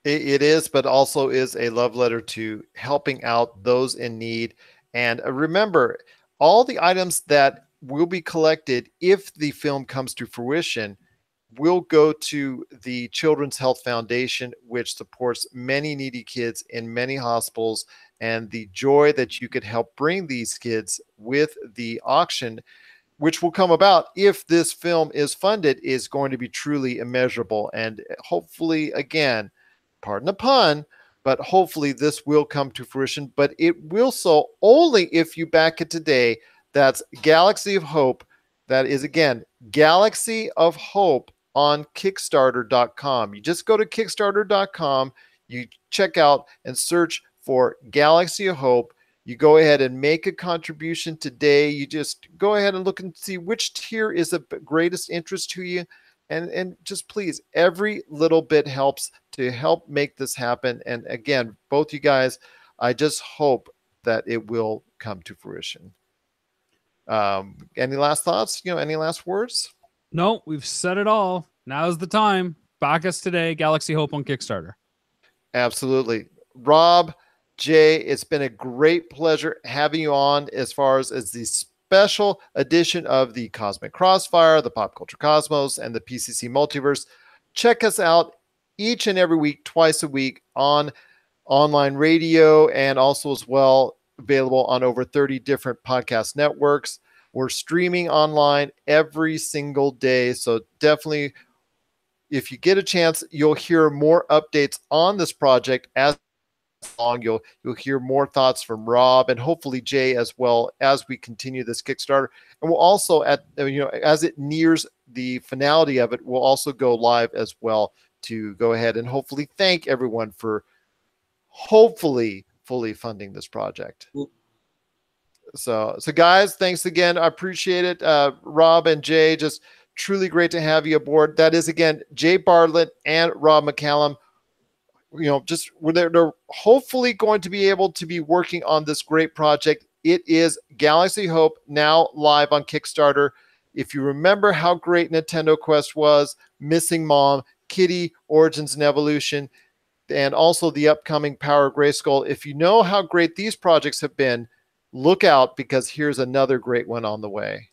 It is, but also is a love letter to helping out those in need. And remember, all the items that will be collected if the film comes to fruition, will go to the Children's Health Foundation, which supports many needy kids in many hospitals. And the joy that you could help bring these kids with the auction, which will come about if this film is funded, is going to be truly immeasurable. And hopefully, again, pardon the pun, but hopefully this will come to fruition. But it will so only if you back it today. That's Galaxy of Hope. That is, again, Galaxy of Hope on Kickstarter.com. You just go to Kickstarter.com, you check out and search for Galaxy of Hope. You go ahead and make a contribution today. You just go ahead and look and see which tier is of greatest interest to you. And just please, every little bit helps to help make this happen. And again, both you guys, I just hope that it will come to fruition. Any last thoughts? Any last words? No, we've said it all. Now's the time. Back us today, Galaxy Hope on Kickstarter. Absolutely. Rob, Jay, it's been a great pleasure having you on as far as the special edition of the Cosmic Crossfire, the Pop Culture Cosmos, and the PCC Multiverse. Check us out each and every week, twice a week on online radio, and also as well available on over 30 different podcast networks. We're streaming online every single day. So definitely, if you get a chance, you'll hear more updates on this project as long. You'll hear more thoughts from Rob and hopefully Jay as well as we continue this Kickstarter. And we'll also, as it nears the finality of it, we'll also go live as well to go ahead and hopefully thank everyone for hopefully fully funding this project. So guys, thanks again. I appreciate it. Rob and Jay, just truly great to have you aboard. That is, again, Jay Bartlett and Rob McCallum. Just they're hopefully going to be able to be working on this great project. It is Galaxy Hope, now live on Kickstarter. If you remember how great Nintendo Quest was, Missing Mom, Kitty, Origins and Evolution, and also the upcoming Power of Grayskull. If you know how great these projects have been, look out, because here's another great one on the way.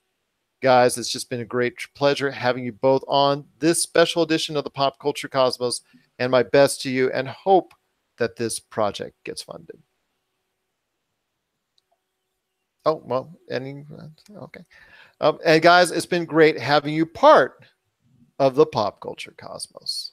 Guys, it's just been a great pleasure having you both on this special edition of the Pop Culture Cosmos, and my best to you, and hope that this project gets funded. Oh, well, okay. And guys, it's been great having you part of the Pop Culture Cosmos.